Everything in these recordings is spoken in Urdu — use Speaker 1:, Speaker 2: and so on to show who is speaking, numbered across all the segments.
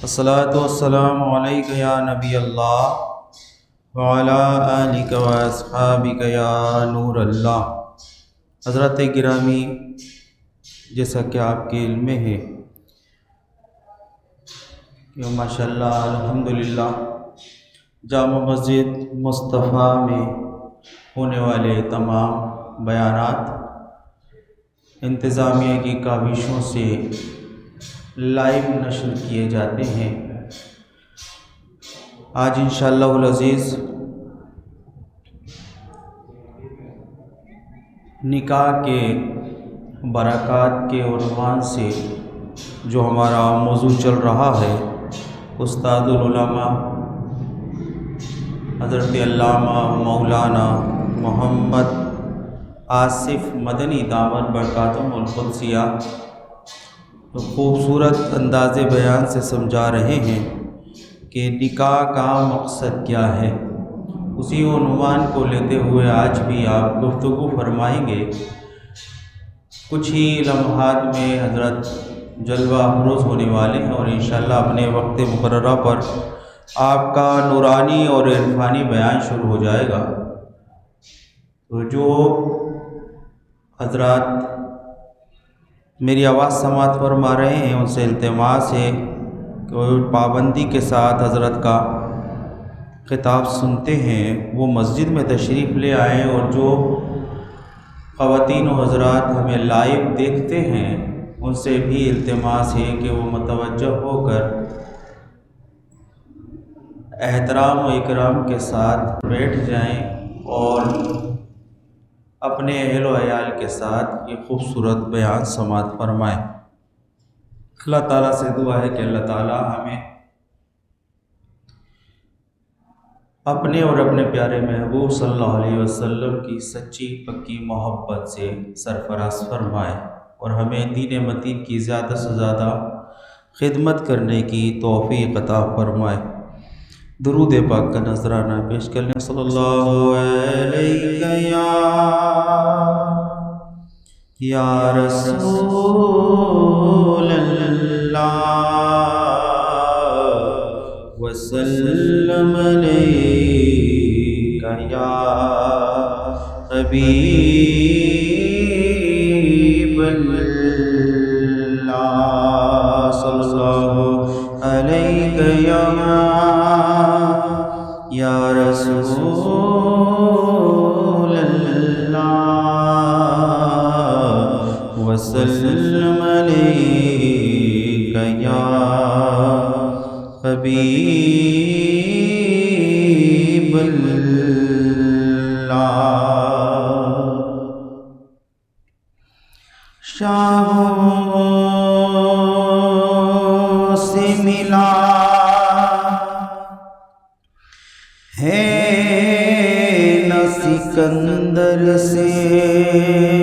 Speaker 1: الصلاۃ والسلام علیک یا نبی اللہ وعلی آلک و اصحابک یا نور اللہ۔ حضرات گرامی، جیسا کہ آپ کے علم میں ہے کہ ماشاءاللہ الحمدللہ جامع مسجد مصطفیٰ میں ہونے والے تمام بیانات انتظامیہ کی کاوشوں سے لائیو نشر کیے جاتے ہیں۔ آج انشاءاللہ العزیز نکاح کے برکات کے عنوان سے جو ہمارا موضوع چل رہا ہے، استاد العلماء حضرت علامہ مولانا محمد آصف مدنی دامت برکاتہم القدسیہ خوبصورت انداز بیان سے سمجھا رہے ہیں کہ نکاح کا مقصد کیا ہے۔ اسی عنوان کو لیتے ہوئے آج بھی آپ گفتگو فرمائیں گے۔ کچھ ہی لمحات میں حضرت جلوہ افروز ہونے والے ہیں اور انشاءاللہ اپنے وقت مقررہ پر آپ کا نورانی اور عرفانی بیان شروع ہو جائے گا۔ تو جو حضرات میری آواز سماعت فرما رہے ہیں ان سے التماس ہے کہ وہ پابندی کے ساتھ حضرت کا خطاب سنتے ہیں وہ مسجد میں تشریف لے آئیں، اور جو خواتین و حضرات ہمیں لائیو دیکھتے ہیں ان سے بھی التماس ہے کہ وہ متوجہ ہو کر احترام و اکرام کے ساتھ بیٹھ جائیں اور اپنے اہل و عیال کے ساتھ یہ خوبصورت بیان سماعت فرمائیں۔ اللہ تعالیٰ سے دعا ہے کہ اللہ تعالیٰ ہمیں اپنے اور اپنے پیارے محبوب صلی اللہ علیہ وسلم کی سچی پکی محبت سے سرفراز فرمائے اور ہمیں دین متین کی زیادہ سے زیادہ خدمت کرنے کی توفیق عطا فرمائے۔ درود پاک کا نذرانہ پیش کرنے صلی اللہ علیہ یا رسول اللہ وسلم علیکہ یا حبیب اللہ صلی اللہ علیہ یا رسول اللہ وسلم علیکہ یا حبیب اللہ۔ شاہوں سے ملا ہے نہ سکندر سے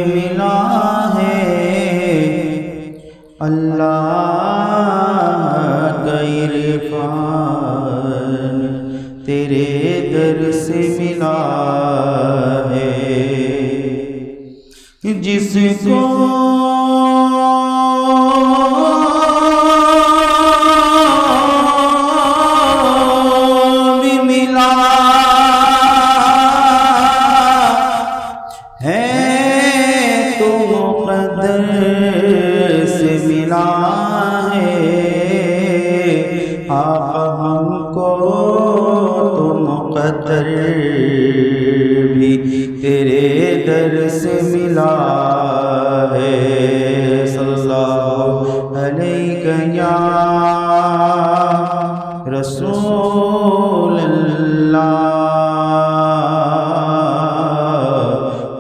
Speaker 1: ملا ہے، اللہ کا عرفان تیرے در سے ملا ہے۔ جس کو بھی ملا ہے تو مقدر سے ملا ہے، ہم کو تو مقدر بھی تیرے در سے ملا ہے۔ صلی اللہ علیہ یا رسول اللہ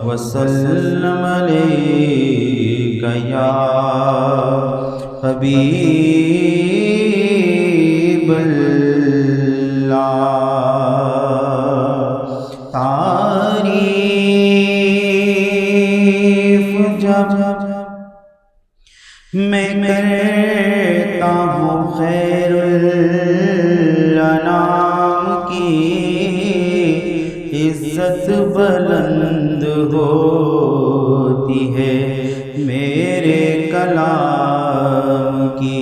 Speaker 1: وسلم علیکہ یا حبیب اللہ۔ تعریف جب میں کرتا ہوں خیر الانام کی، عزت بلند ہوتی ہے میرے کلام کی،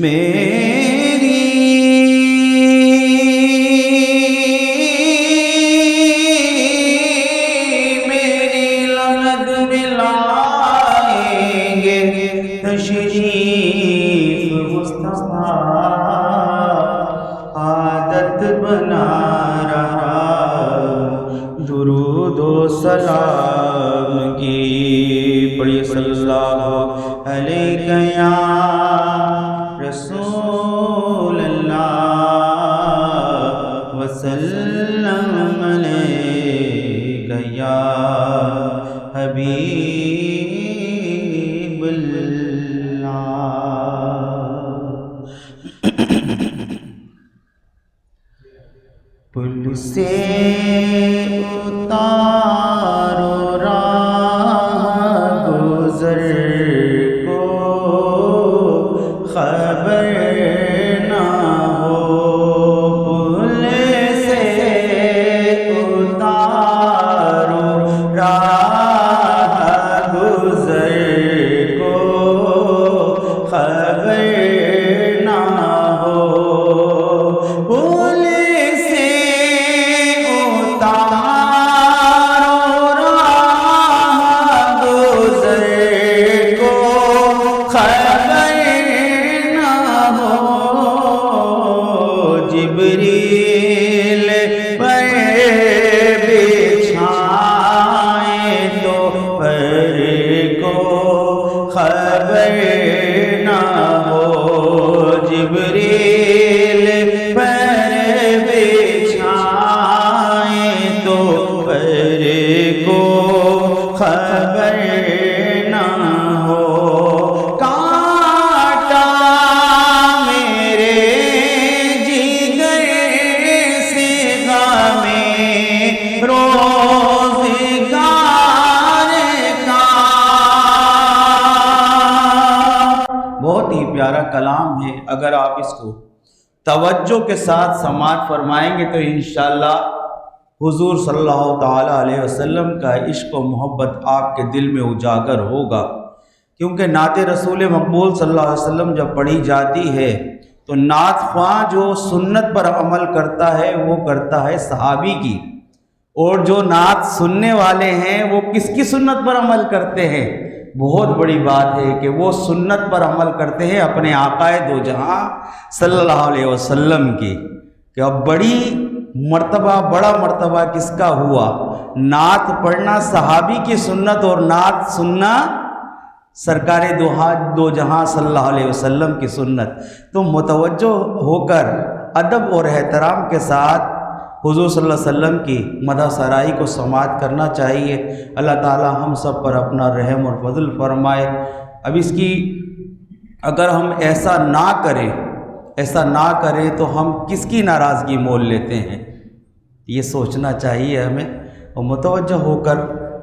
Speaker 1: میری لگن ملائیں گے تشریف مصطفیٰ عادت بنا رہا درود و سلام کی پڑھیے صلی اللہ علیہ یا رسول اللہ وسلم علیہ یا حبیب اللہ۔ پل سے اتارو راہ گزر کو خبر نہ ہو، پل سے اتارو راہ گزر کو خبر نہ ہو، پل سے اتارو راہ گزر کو خبر نہ ہو، جبریل پر بچھائیں تو پر کو خبر نہ ہو، جبریل پر بچھائیں تو پر کو خبر نہ ہو، کانٹا میرے جگر سے غم روزگار کا۔ بہت ہی پیارا کلام ہے، اگر آپ اس کو توجہ کے ساتھ سماعت فرمائیں گے تو انشاءاللہ حضور صلی اللہ تعالیٰ علیہ وسلم کا عشق و محبت آپ کے دل میں اجاگر ہوگا، کیونکہ نعت رسول مقبول صلی اللہ علیہ وسلم جب پڑھی جاتی ہے تو نعت خواں جو سنت پر عمل کرتا ہے وہ کرتا ہے صحابی کی، اور جو نعت سننے والے ہیں وہ کس کی سنت پر عمل کرتے ہیں؟ بہت بڑی بات ہے کہ وہ سنت پر عمل کرتے ہیں اپنے آقا دو جہاں صلی اللہ علیہ وسلم کی، کہ اب بڑی مرتبہ بڑا مرتبہ کس کا ہوا؟ نعت پڑھنا صحابی کی سنت اور نعت سننا سرکار دو جہاں صلی اللہ علیہ وسلم کی سنت۔ تو متوجہ ہو کر ادب اور احترام کے ساتھ حضور صلی اللہ علیہ وسلم کی مدح سرائی کو سماعت کرنا چاہیے۔ اللہ تعالی ہم سب پر اپنا رحم اور فضل فرمائے۔ اب اس کی اگر ہم ایسا نہ کریں تو ہم کس کی ناراضگی مول لیتے ہیں، یہ سوچنا چاہیے ہمیں، اور متوجہ ہو کر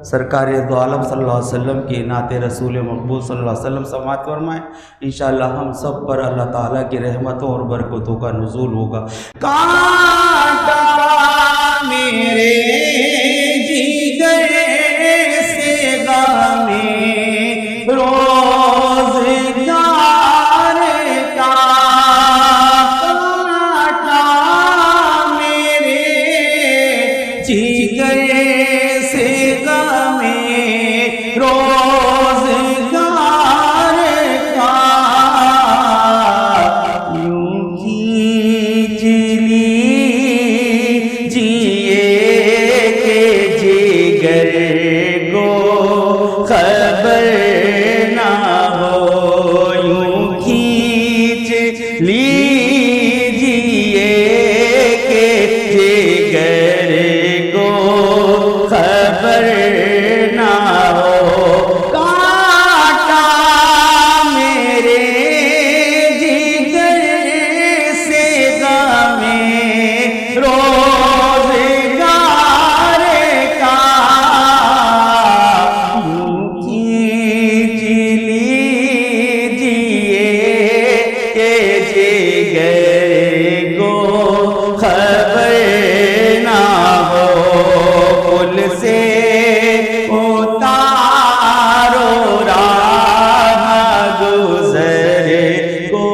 Speaker 1: سرکار دو عالم صلی اللہ علیہ وسلم کی نعت رسول مقبول صلی اللہ علیہ وسلم سماعت فرمائیں۔ انشاءاللہ ہم سب پر اللہ تعالیٰ کی رحمتوں اور برکتوں کا نزول ہوگا۔ کانٹا میرے جگر سے غم روزگار کا، کانٹا میرے جگر سے غم روزگار کا، یوں کھینچ لیجیے کہ جگر کو خبر نہ ہو، یوں کھینچ لیجیے کہ جگر کو خبر نہ ہو، کانٹا میرے جگر سے غم روزگار کا، یوں کھینچ لیجیے کہ جگر کو خبر نہ ہو، پل سے اتارو راہ گزر کو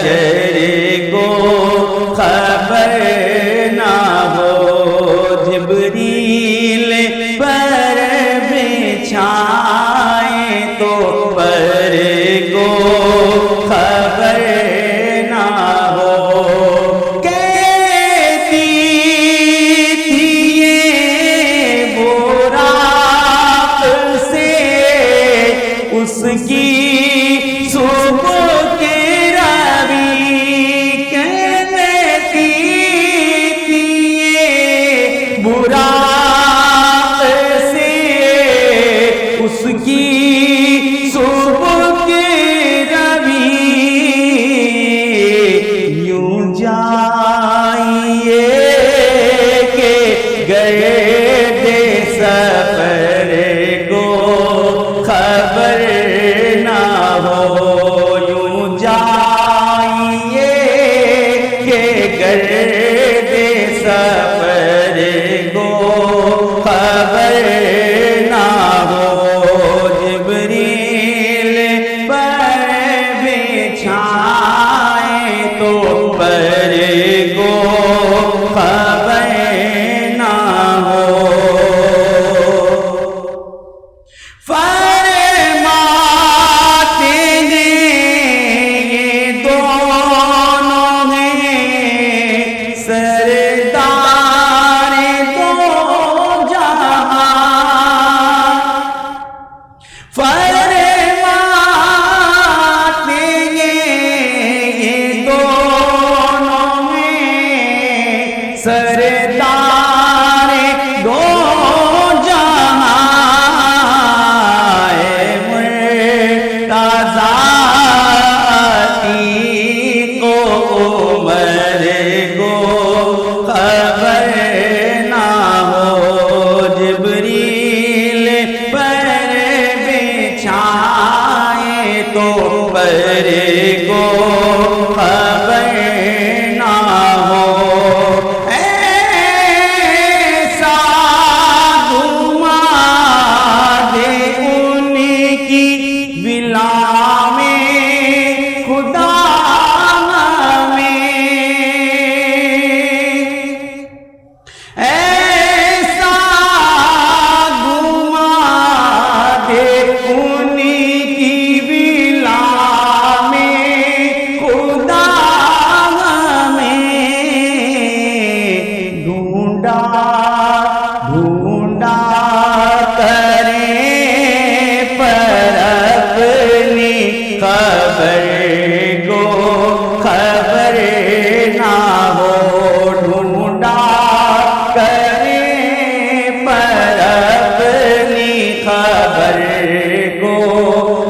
Speaker 1: اگر کو خبر نہ ہو جبریل پر بچھائے تو پر کو خبر نہ ہو کہتی تھی یہ براق سے اس کی صبح کے روی کہتی تھی یہ براق سے اس کی صبح کے روی یوں جائیے کہ گرد سفر کو خبر نہ ہو یوں جائیے کہ گرد سفر کو خبر نہ ہو جبریل پر بچھائے تو پر کو خبر نہ ہو فرماتے ہیں یہ دونوں ہیں سردار دو جہاں فرماتے ہیں یہ دونوں ہیں سردار دو جہاں عتیق و عمر کو خبر نہ ہو جبریل پر بچھائے تو پر کو خبر نہ ہو ایسا گھما دے ان کی ولا میں خدا ہمیں ایسا گھما دے ان کی ولا میں خدا ہمیں ڈھونڈا ڈھونڈا کریں پر اپنی خبر کو خبر نہ ہو ڈھونڈا کریں پر اپنی خبر کو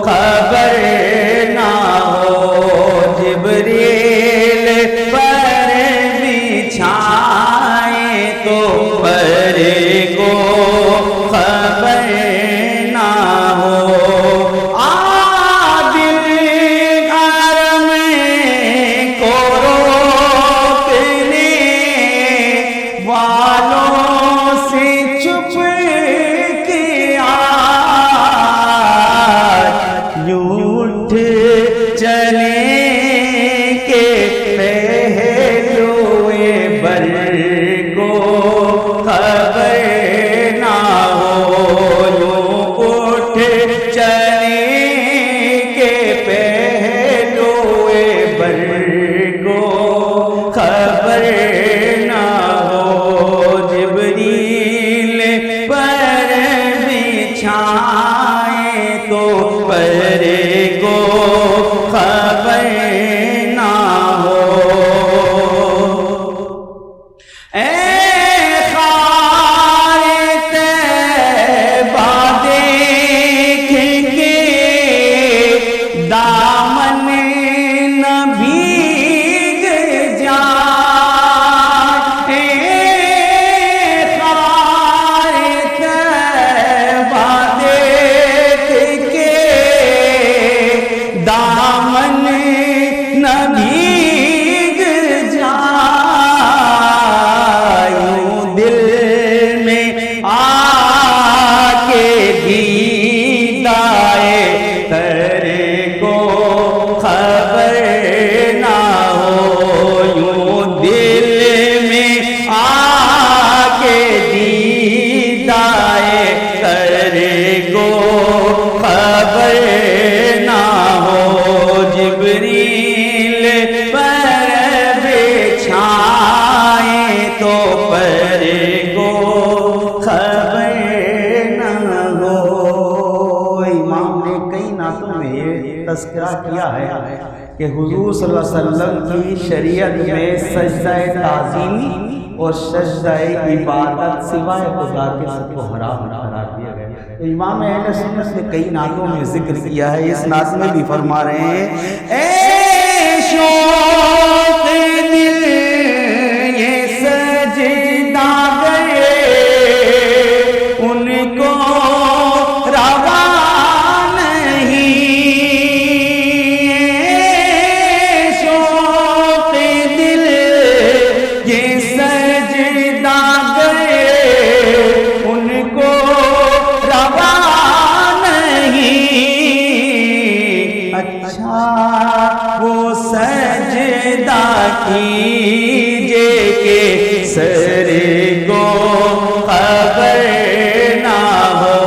Speaker 1: خبر نہ ہو جبریل پر بچھائے تو پر کو خبر نہ ہو عادل حرم کو روکنے والوں سے چھپ کے آج یوں اٹھ چلے کہ پہلوئے بر کو خبر نہ ہو یوں اٹھ چلے کہ پہلوئے بر کو خبر نہ ہو جبریل پر بچھائے تو پر کو خبر نہ ہو اے خار طیبہ دیکھ کے دامن نہ بھیگ جائے خار طیبہ دیکھ کے دامن نہ بھیگ جائے یوں دل میں آ کے دیدائے تر کو خبر نہ کئی نعتوں میں یہ تذکرہ کیا ہے کہ حضور صلی اللہ علیہ وسلم کی شریعت میں سجدہ تعظیمی اور سجدہ عبادت سوائے خدا کے سب کو حرام قرار دیا گیا. تو امام اہل سنت نے کئی نعتوں میں ذکر کیا ہے. اس نعت میں بھی فرما رہے ہیں اے شوق دل یہ سجدہ گئے ان کو روا نہیں. شوق دل یہ سجدہ گئے ان کو روا نہیں. اچھا وہ سجدہ کیجئے کہ سر کو خبر نہ ہو.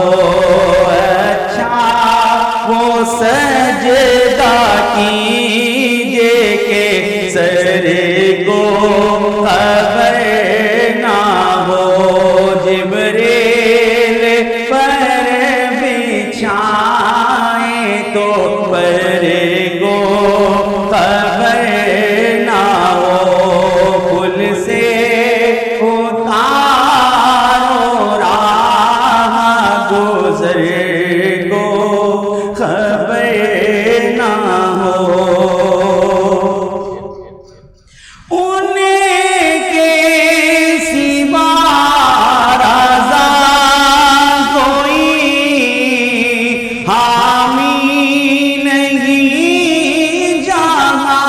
Speaker 1: اچھا وہ سجدہ کیجئے کہ سر کو خبر نہ ہو. جبریل پر بچھائے تو پر کو خبر نہ ہو. پل سے اتارو راہ گزر کو خبر نہ ہو. ان کے سوا رضا کوئی حامی نہیں جہاں.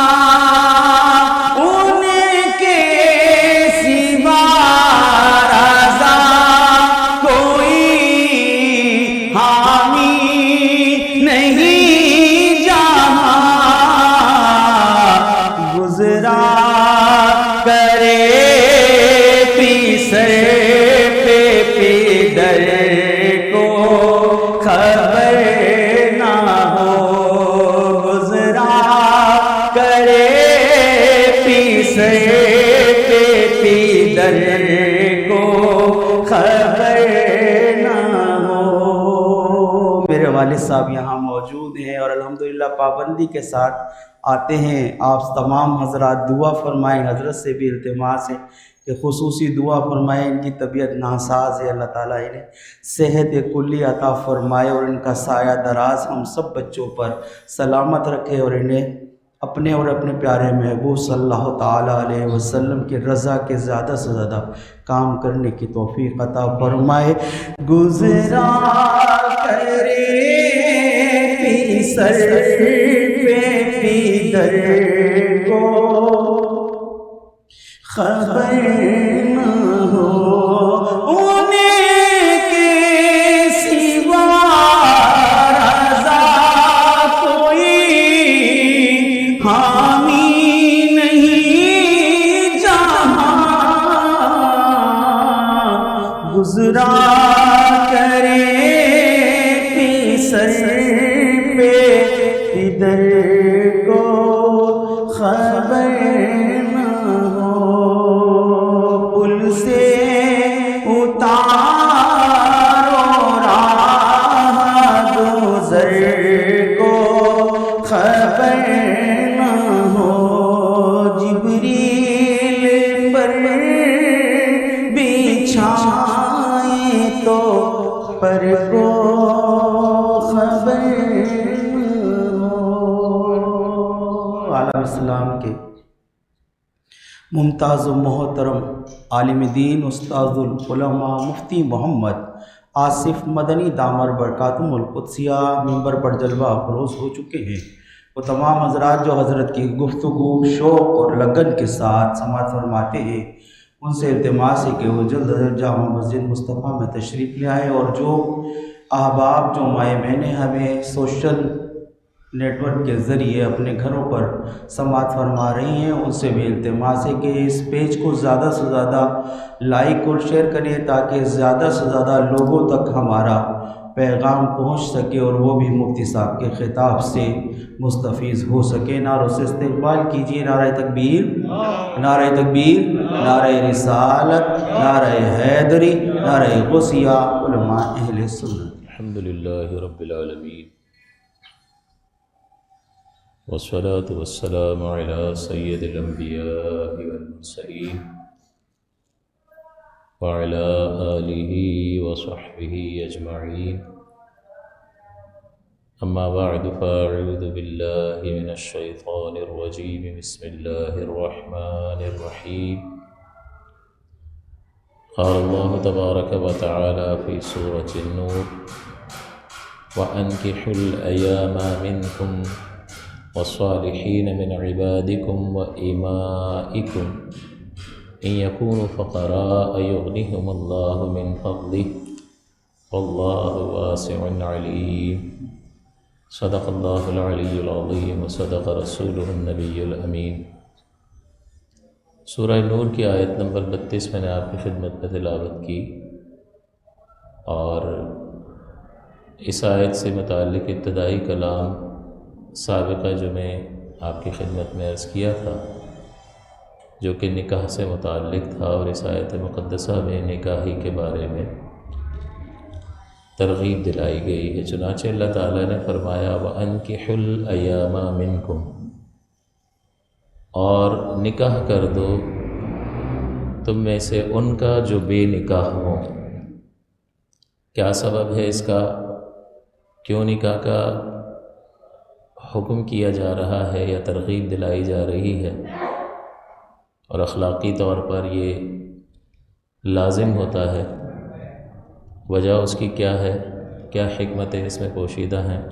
Speaker 1: ان کے سوا رضا کوئی حامی نہیں جہاں. گزرا کرے پیسر پہ پیدر کو خبر نہ ہو. گزرا کرے پیسر پہ پیدر کو خبر نہ ہو. میرے والد صاحب یہاں موجود ہیں اور الحمدللہ پابندی کے ساتھ آتے ہیں. آپ تمام حضرات دعا فرمائیں. حضرت سے بھی التماس ہے کہ خصوصی دعا فرمائیں. ان کی طبیعت ناساز ہے، اللہ تعالیٰ انہیں صحت کلی عطا فرمائے اور ان کا سایہ دراز ہم سب بچوں پر سلامت رکھے اور انہیں اپنے اور اپنے پیارے محبوب صلی اللہ تعالیٰ علیہ وسلم کی رضا کے زیادہ سے زیادہ کام کرنے کی توفیق عطا فرمائے. گزرا کرے پیسر پہ پیدر کو خبر نہ ہو. ان کے سوا رضا کوئی حامی نہیں جہاں. گزرا کرے پیسر پہ پیدر کو خبر نہ ہو. پل سے اتارو راہ گزر کو خبر نہ ہو. جبریل پر بچھائے تو پر کو خبر نہ ہو. عالم اسلام کے ممتاز و محترم عالم دین استاد العلماء مفتی محمد آصف مدنی دامر برکاتہم القدسیہ ممبر پر جلوہ افروز ہو چکے ہیں. وہ تمام حضرات جو حضرت کی گفتگو شوق اور لگن کے ساتھ سماعت فرماتے ہیں ان سے التماس ہے کہ وہ جلد از جلد جامع مسجد مصطفیٰ میں تشریف لے آئے. اور جو احباب جو مائیں بہنیں ہمیں سوشل نیٹ ورک کے ذریعے اپنے گھروں پر سماعت فرما رہی ہیں ان سے بھی التماس ہے کہ اس پیج کو زیادہ سے زیادہ لائک اور شیئر کریں تاکہ زیادہ سے زیادہ لوگوں تک ہمارا پیغام پہنچ سکے اور وہ بھی مفتی صاحب کے خطاب سے مستفیض ہو سکے. نعروں سے استقبال کیجیے. نعرہ تکبیر، نعرہ تکبیر، نعرہ رسالت، نعرہ حیدری، نعرہ غوثیہ، علماء اہل سنت.
Speaker 2: الحمدللہ رب العالمین والصلاة والسلام على سيد الأنبياء والمرسلين وعلى آله وصحبه أجمعين. أما بعد فأعوذ بالله من الشيطان الرجيم. بسم الله الرحمن الرحيم. قال الله تبارك وتعالى في سورة النور: وأنكحوا الأيام منكم والصالحين من عبادكم وإمائكم إن يكونوا فقراء يغنهم الله من فضله والله واسع عليم. صدق الله العلي العظيم وصدق رسوله النبي الأمين. سورہ نور کی آیت نمبر 32 میں نے آپ کی خدمت میں تلاوت کی، اور اس آیت سے متعلق ابتدائی کلام سابقہ جو میں آپ کی خدمت میں عرض کیا تھا، جو کہ نکاح سے متعلق تھا، اور اس آیت مقدسہ میں نکاحی کے بارے میں ترغیب دلائی گئی ہے۔ چنانچہ اللہ تعالیٰ نے فرمایا: وَأَنكِحُوا الْأَيَامَ مِنكُمْ، اور نکاح کر دو تم میں سے ان کا جو بے نکاح ہوں۔ کیا سبب ہے اس کا؟ کیوں نکاح کا حکم کیا جا رہا ہے یا ترغیب دلائی جا رہی ہے، اور اخلاقی طور پر یہ لازم ہوتا ہے؟ وجہ اس کی کیا ہے؟ کیا حکمتیں اس میں پوشیدہ ہیں؟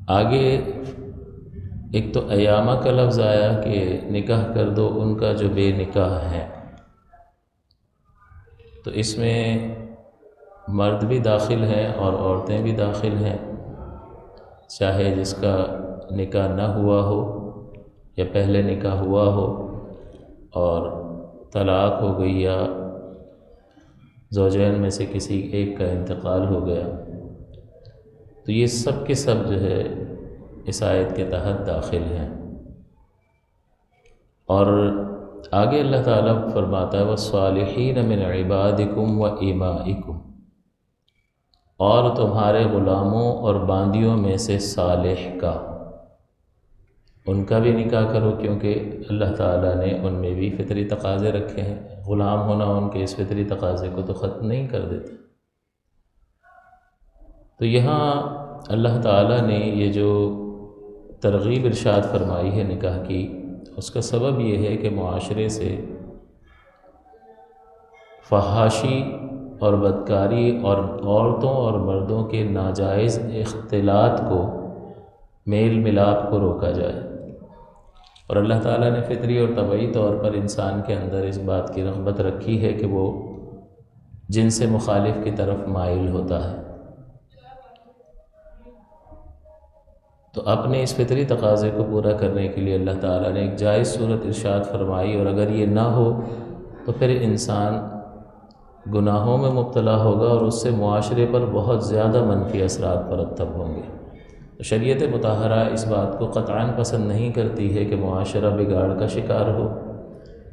Speaker 2: آگے ایک تو ایامہ کا لفظ آیا کہ نکاح کر دو ان کا جو بے نکاح ہے، تو اس میں مرد بھی داخل ہیں اور عورتیں بھی داخل ہیں، چاہے جس کا نکاح نہ ہوا ہو یا پہلے نکاح ہوا ہو اور طلاق ہو گئی، یا زوجین میں سے کسی ایک کا انتقال ہو گیا، تو یہ سب کے سب جو ہے اس آیت کے تحت داخل ہیں۔ اور آگے اللہ تعالیٰ فرماتا ہے: وَالصَّالِحِينَ مِنْ عِبَادِكُمْ وَإِمَائِكُمْ، اور تمہارے غلاموں اور باندیوں میں سے صالح کا، ان کا بھی نکاح کرو، کیونکہ اللہ تعالیٰ نے ان میں بھی فطری تقاضے رکھے ہیں۔ غلام ہونا ان کے اس فطری تقاضے کو تو ختم نہیں کر دیتا۔ تو یہاں اللہ تعالیٰ نے یہ جو ترغیب ارشاد فرمائی ہے نکاح کی، اس کا سبب یہ ہے کہ معاشرے سے فحاشی اور بدکاری اور عورتوں اور مردوں کے ناجائز اختلاط کو، میل ملاپ کو روکا جائے۔ اور اللہ تعالیٰ نے فطری اور طبعی طور پر انسان کے اندر اس بات کی رغبت رکھی ہے کہ وہ جنس مخالف کی طرف مائل ہوتا ہے، تو اپنے اس فطری تقاضے کو پورا کرنے کے لیے اللہ تعالیٰ نے ایک جائز صورت ارشاد فرمائی، اور اگر یہ نہ ہو تو پھر انسان گناہوں میں مبتلا ہوگا اور اس سے معاشرے پر بہت زیادہ منفی اثرات مرتب ہوں گے۔ تو شریعت مطہرہ اس بات کو قطعاً پسند نہیں کرتی ہے کہ معاشرہ بگاڑ کا شکار ہو،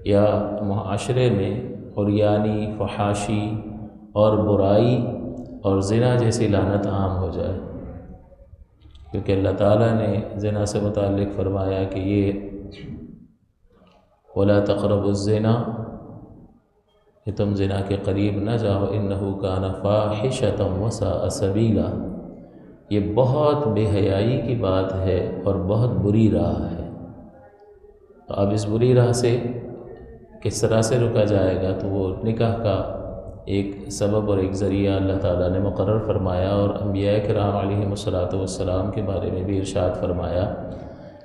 Speaker 2: یا معاشرے میں عریانی، فحاشی اور برائی اور زنا جیسی لعنت عام ہو جائے، کیونکہ اللہ تعالیٰ نے زنا سے متعلق فرمایا کہ یہ وَلَا تَقْرَبُوا الزِّنَا، کہ تم زنا کے قریب نہ جاؤ، إِنَّهُ كَانَ فَاحِشَةً وَسَاءَ سَبِيلًا، یہ بہت بے حیائی کی بات ہے اور بہت بری راہ ہے۔ تو اب اس بری راہ سے کس طرح سے رکا جائے گا؟ تو وہ نکاح کا ایک سبب اور ایک ذریعہ اللہ تعالیٰ نے مقرر فرمایا، اور انبیاء کرام علیہم الصلاۃ والسلام کے بارے میں بھی ارشاد فرمایا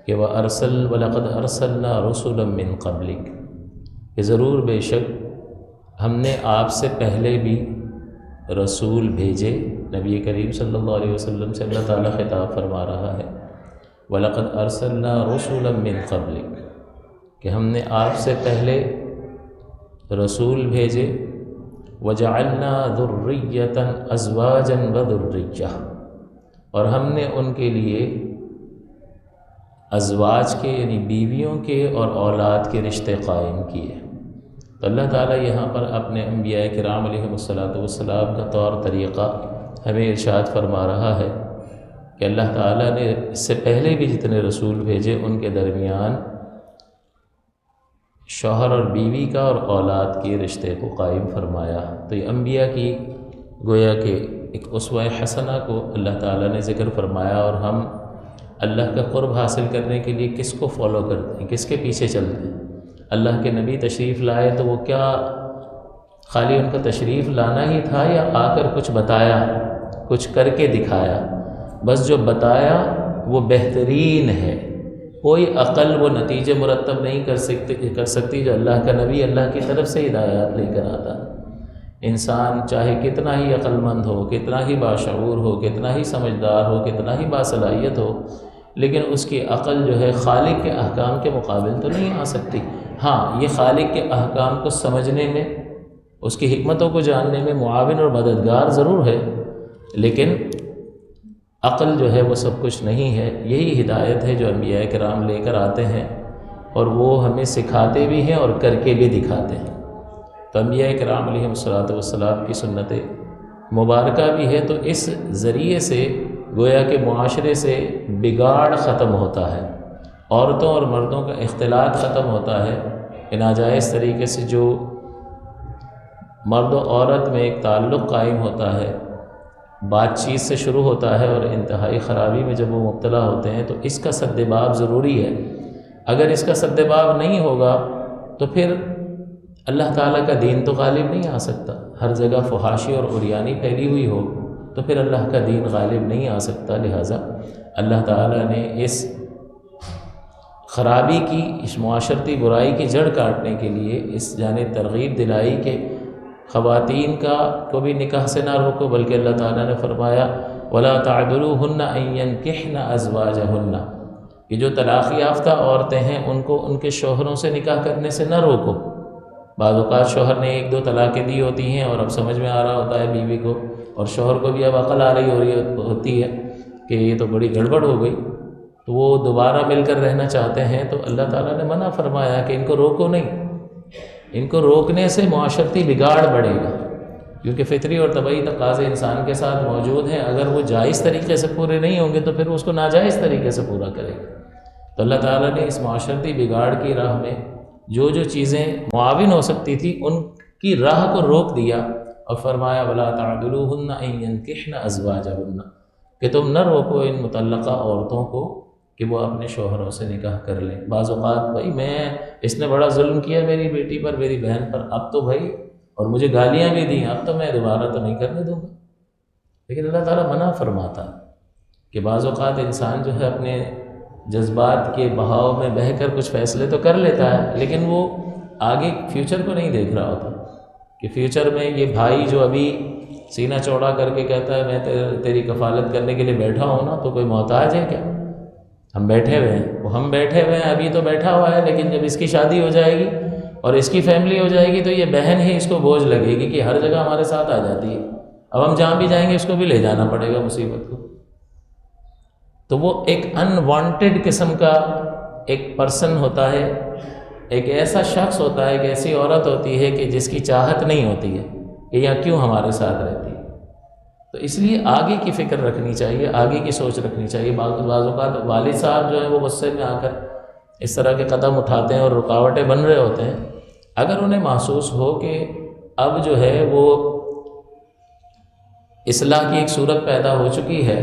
Speaker 2: کہ وَلَقَدْ أَرْسَلْنَا رُسُلًا مِّن قَبْلِكَ، کہ ضرور بے شک ہم نے آپ سے پہلے بھی رسول بھیجے۔ نبی کریم صلی اللہ علیہ وسلم سے اللہ تعالیٰ خطاب فرما رہا ہے وَلَقَدْ أَرْسَلْنَا رُسُلًا مِّن قَبْلِكَ، کہ ہم نے آپ سے پہلے رسول بھیجے۔ وَجَعَلْنَا ذُرِّيَّةً أَزْوَاجًا وَذُرِّيَّةً، اور ہم نے ان کے لیے ازواج کے یعنی بیویوں کے اور اولاد کے رشتے قائم کیے۔ تو اللہ تعالیٰ یہاں پر اپنے انبیاء کرام علیہم الصلاۃ والسلام کا طور طریقہ ہمیں ارشاد فرما رہا ہے کہ اللہ تعالیٰ نے اس سے پہلے بھی جتنے رسول بھیجے ان کے درمیان شوہر اور بیوی کا اور اولاد کے رشتے کو قائم فرمایا۔ تو یہ انبیاء کی گویا کہ ایک اسوہ حسنہ کو اللہ تعالیٰ نے ذکر فرمایا، اور ہم اللہ کا قرب حاصل کرنے کے لیے کس کو فالو کرتے ہیں، کس کے پیچھے چلتے ہیں۔ اللہ کے نبی تشریف لائے تو وہ کیا خالی ان کا تشریف لانا ہی تھا، یا آ کر کچھ بتایا، کچھ کر کے دکھایا؟ بس جو بتایا وہ بہترین ہے، کوئی عقل وہ نتیجے مرتب نہیں کر سکتی جو اللہ کا نبی اللہ کی طرف سے ہدایات لے کر آتا۔ انسان چاہے کتنا ہی عقل مند ہو، کتنا ہی باشعور ہو، کتنا ہی سمجھدار ہو، کتنا ہی باصلاحیت ہو، لیکن اس کی عقل جو ہے خالق کے احکام کے مقابل تو نہیں آ سکتی۔ ہاں، یہ خالق کے احکام کو سمجھنے میں، اس کی حکمتوں کو جاننے میں معاون اور مددگار ضرور ہے، لیکن عقل جو ہے وہ سب کچھ نہیں ہے۔ یہی ہدایت ہے جو انبیاء کرام لے کر آتے ہیں، اور وہ ہمیں سکھاتے بھی ہیں اور کر کے بھی دکھاتے ہیں۔ تو انبیاء کرام علیہم الصلاۃ والسلام کی سنت مبارکہ بھی ہے، تو اس ذریعے سے گویا کہ معاشرے سے بگاڑ ختم ہوتا ہے، عورتوں اور مردوں کا اختلاط ختم ہوتا ہے کہ ناجائز طریقے سے جو مرد و عورت میں ایک تعلق قائم ہوتا ہے، بات چیت سے شروع ہوتا ہے اور انتہائی خرابی میں جب وہ مبتلا ہوتے ہیں، تو اس کا سدباب ضروری ہے۔ اگر اس کا سدباب نہیں ہوگا تو پھر اللہ تعالیٰ کا دین تو غالب نہیں آ سکتا۔ ہر جگہ فحاشی اور عریانی پھیلی ہوئی ہو تو پھر اللہ کا دین غالب نہیں آ سکتا۔ لہٰذا اللہ تعالیٰ نے اس خرابی کی، اس معاشرتی برائی کی جڑ کاٹنے کے لیے اس جانب ترغیب دلائی کہ خواتین کو بھی نکاح سے نہ روکو، بلکہ اللہ تعالیٰ نے فرمایا وَلَا تَعْدُلُوهُنَّ أَن يَنكِحْنَ أَزْوَاجَهُنَّ، یہ جو طلاق یافتہ عورتیں ہیں ان کو ان کے شوہروں سے نکاح کرنے سے نہ روکو۔ بعض اوقات شوہر نے 1-2 طلاقیں دی ہوتی ہیں اور اب سمجھ میں آ رہا ہوتا ہے بیوی کو، اور شوہر کو بھی اب عقل آ رہی ہوتی ہے کہ یہ تو بڑی گڑبڑ ہو گئی، تو وہ دوبارہ مل کر رہنا چاہتے ہیں۔ تو اللہ تعالیٰ نے منع فرمایا کہ ان کو روکو نہیں، ان کو روکنے سے معاشرتی بگاڑ بڑھے گا، کیونکہ فطری اور طبعی تقاضے انسان کے ساتھ موجود ہیں۔ اگر وہ جائز طریقے سے پورے نہیں ہوں گے تو پھر اس کو ناجائز طریقے سے پورا کرے گا۔ تو اللہ تعالیٰ نے اس معاشرتی بگاڑ کی راہ میں جو چیزیں معاون ہو سکتی تھی ان کی راہ کو روک دیا، اور فرمایا وَلَا تَعْدُلُوهُنَّ أَن يَنكِحْنَ أَزْوَاجَهُنَّ، کہ تم نہ روکو ان مطلقہ عورتوں کو کہ وہ اپنے شوہروں سے نکاح کر لیں۔ بعض اوقات بھائی اس نے بڑا ظلم کیا میری بیٹی پر، میری بہن پر، اب تو بھائی، اور مجھے گالیاں بھی دیں، اب تو میں دوبارہ تو نہیں کرنے دوں گا۔ لیکن اللہ تعالیٰ منع فرماتا کہ بعض اوقات انسان جو ہے اپنے جذبات کے بہاؤ میں بہہ کر کچھ فیصلے تو کر لیتا ہے، لیکن وہ آگے فیوچر کو نہیں دیکھ رہا ہوتا کہ فیوچر میں یہ بھائی جو ابھی سینہ چوڑا کر کے کہتا ہے میں تیری کفالت کرنے کے لیے بیٹھا ہوں نا، تو کوئی محتاج ہے کیا؟ ہم بیٹھے ہوئے ہیں، وہ ہم بیٹھے ہوئے ہیں، ابھی تو بیٹھا ہوا ہے، لیکن جب اس کی شادی ہو جائے گی اور اس کی فیملی ہو جائے گی تو یہ بہن ہی اس کو بوجھ لگے گی کہ ہر جگہ ہمارے ساتھ آ جاتی ہے، اب ہم جہاں بھی جائیں گے اس کو بھی لے جانا پڑے گا مصیبت کو۔ تو وہ ایک انوانٹیڈ قسم کا ایک پرسن ہوتا ہے، ایک ایسا شخص ہوتا ہے، ایک ایسی عورت ہوتی ہے کہ جس کی چاہت نہیں ہوتی ہے کہ یہ کیوں ہمارے ساتھ رہتی ہے۔ تو اس لیے آگے کی فکر رکھنی چاہیے، آگے کی سوچ رکھنی چاہیے۔ بعض اوقات والد صاحب جو ہیں وہ غصے میں آ کر اس طرح کے قدم اٹھاتے ہیں اور رکاوٹیں بن رہے ہوتے ہیں، اگر انہیں محسوس ہو کہ اب جو ہے وہ اصلاح کی ایک صورت پیدا ہو چکی ہے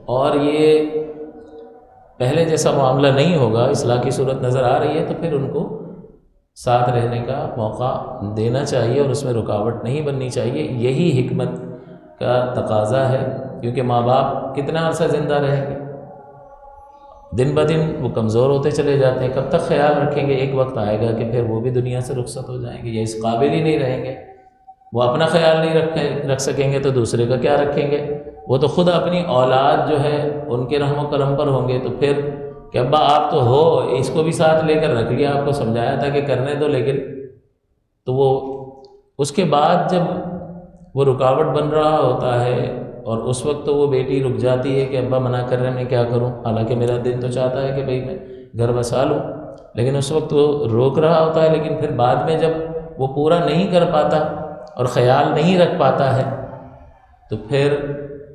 Speaker 2: اور یہ پہلے جیسا معاملہ نہیں ہوگا، اصلاح کی صورت نظر آ رہی ہے، تو پھر ان کو ساتھ رہنے کا موقع دینا چاہیے اور اس میں رکاوٹ نہیں بننی چاہیے۔ یہی حکمت کا تقاضا ہے، کیونکہ ماں باپ کتنا عرصہ زندہ رہیں گے، دن بدن وہ کمزور ہوتے چلے جاتے ہیں، کب تک خیال رکھیں گے؟ ایک وقت آئے گا کہ پھر وہ بھی دنیا سے رخصت ہو جائیں گے یا اس قابل ہی نہیں رہیں گے۔ وہ اپنا خیال نہیں رکھ سکیں گے تو دوسرے کا کیا رکھیں گے؟ وہ تو خود اپنی اولاد جو ہے ان کے رحم و کرم پر ہوں گے، تو پھر کہ ابا آپ تو ہو، اس کو بھی ساتھ لے کر رکھ لیا، آپ کو سمجھایا تھا کہ کرنے دو، لیکن تو وہ اس کے بعد جب وہ رکاوٹ بن رہا ہوتا ہے اور اس وقت تو وہ بیٹی رک جاتی ہے کہ ابا منع کر رہے ہیں، میں کیا کروں، حالانکہ میرا دل تو چاہتا ہے کہ بھئی میں گھر بسا لوں، لیکن اس وقت وہ روک رہا ہوتا ہے، لیکن پھر بعد میں جب وہ پورا نہیں کر پاتا اور خیال نہیں رکھ پاتا ہے تو پھر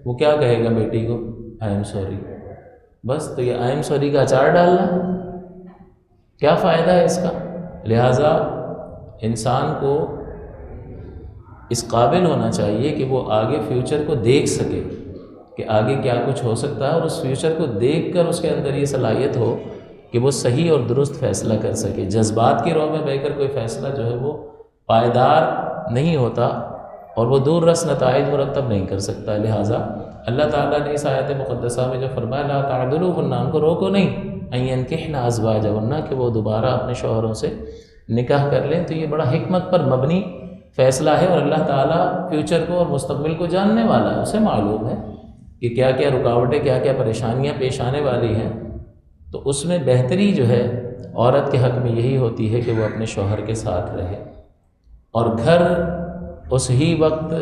Speaker 2: وہ کیا کہے گا بیٹی کو آئی ایم سوری، بس تو یہ آئی ایم سوری کا اچار ڈالنا، کیا فائدہ ہے اس کا؟ لہٰذا انسان کو اس قابل ہونا چاہیے کہ وہ آگے فیوچر کو دیکھ سکے کہ آگے کیا کچھ ہو سکتا ہے، اور اس فیوچر کو دیکھ کر اس کے اندر یہ صلاحیت ہو کہ وہ صحیح اور درست فیصلہ کر سکے۔ جذبات کی رو میں بہ کر کوئی فیصلہ جو ہے وہ پائیدار نہیں ہوتا اور وہ دور رس نتائج مرتب نہیں کر سکتا۔ لہٰذا اللہ تعالیٰ نے اس آیت مقدسہ میں جو فرمایا لا تعدلوہن، ان کو روکو نہیں، ان ینکحن ازواجہن، کہ وہ دوبارہ اپنے شوہروں سے نکاح کر لیں۔ تو یہ بڑا حکمت پر مبنی فیصلہ ہے، اور اللہ تعالیٰ فیوچر کو اور مستقبل کو جاننے والا ہے، اسے معلوم ہے کہ کیا کیا رکاوٹیں، کیا کیا پریشانیاں پیش آنے والی ہیں۔ تو اس میں بہتری جو ہے عورت کے حق میں یہی ہوتی ہے کہ وہ اپنے شوہر کے ساتھ رہے، اور گھر اس ہی وقت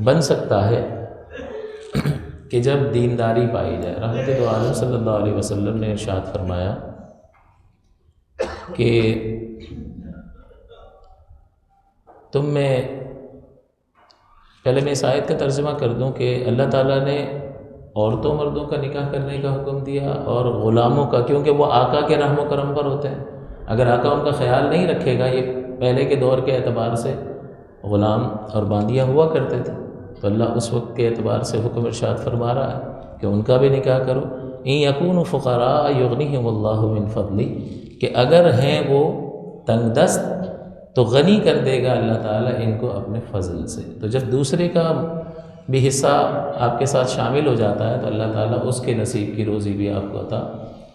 Speaker 2: بن سکتا ہے کہ جب دینداری پائی جائے۔ رحمت دو عالم صلی اللہ علیہ وسلم نے ارشاد فرمایا کہ تم میں، پہلے میں اس آیت کا ترجمہ کر دوں کہ اللہ تعالیٰ نے عورتوں مردوں کا نکاح کرنے کا حکم دیا اور غلاموں کا، کیونکہ وہ آقا کے رحم و کرم پر ہوتے ہیں۔ اگر آقا ان کا خیال نہیں رکھے گا، یہ پہلے کے دور کے اعتبار سے غلام اور باندیاں ہوا کرتے تھے، تو اللہ اس وقت کے اعتبار سے حکم ارشاد فرما رہا ہے کہ ان کا بھی نکاح کرو۔ ان یکونوا فقراء یغنیہم اللہ من فضلہ، کہ اگر ہیں وہ تنگ دست تو غنی کر دے گا اللہ تعالیٰ ان کو اپنے فضل سے۔ تو جب دوسرے کا بھی حصہ آپ کے ساتھ شامل ہو جاتا ہے تو اللہ تعالیٰ اس کے نصیب کی روزی بھی آپ کو عطا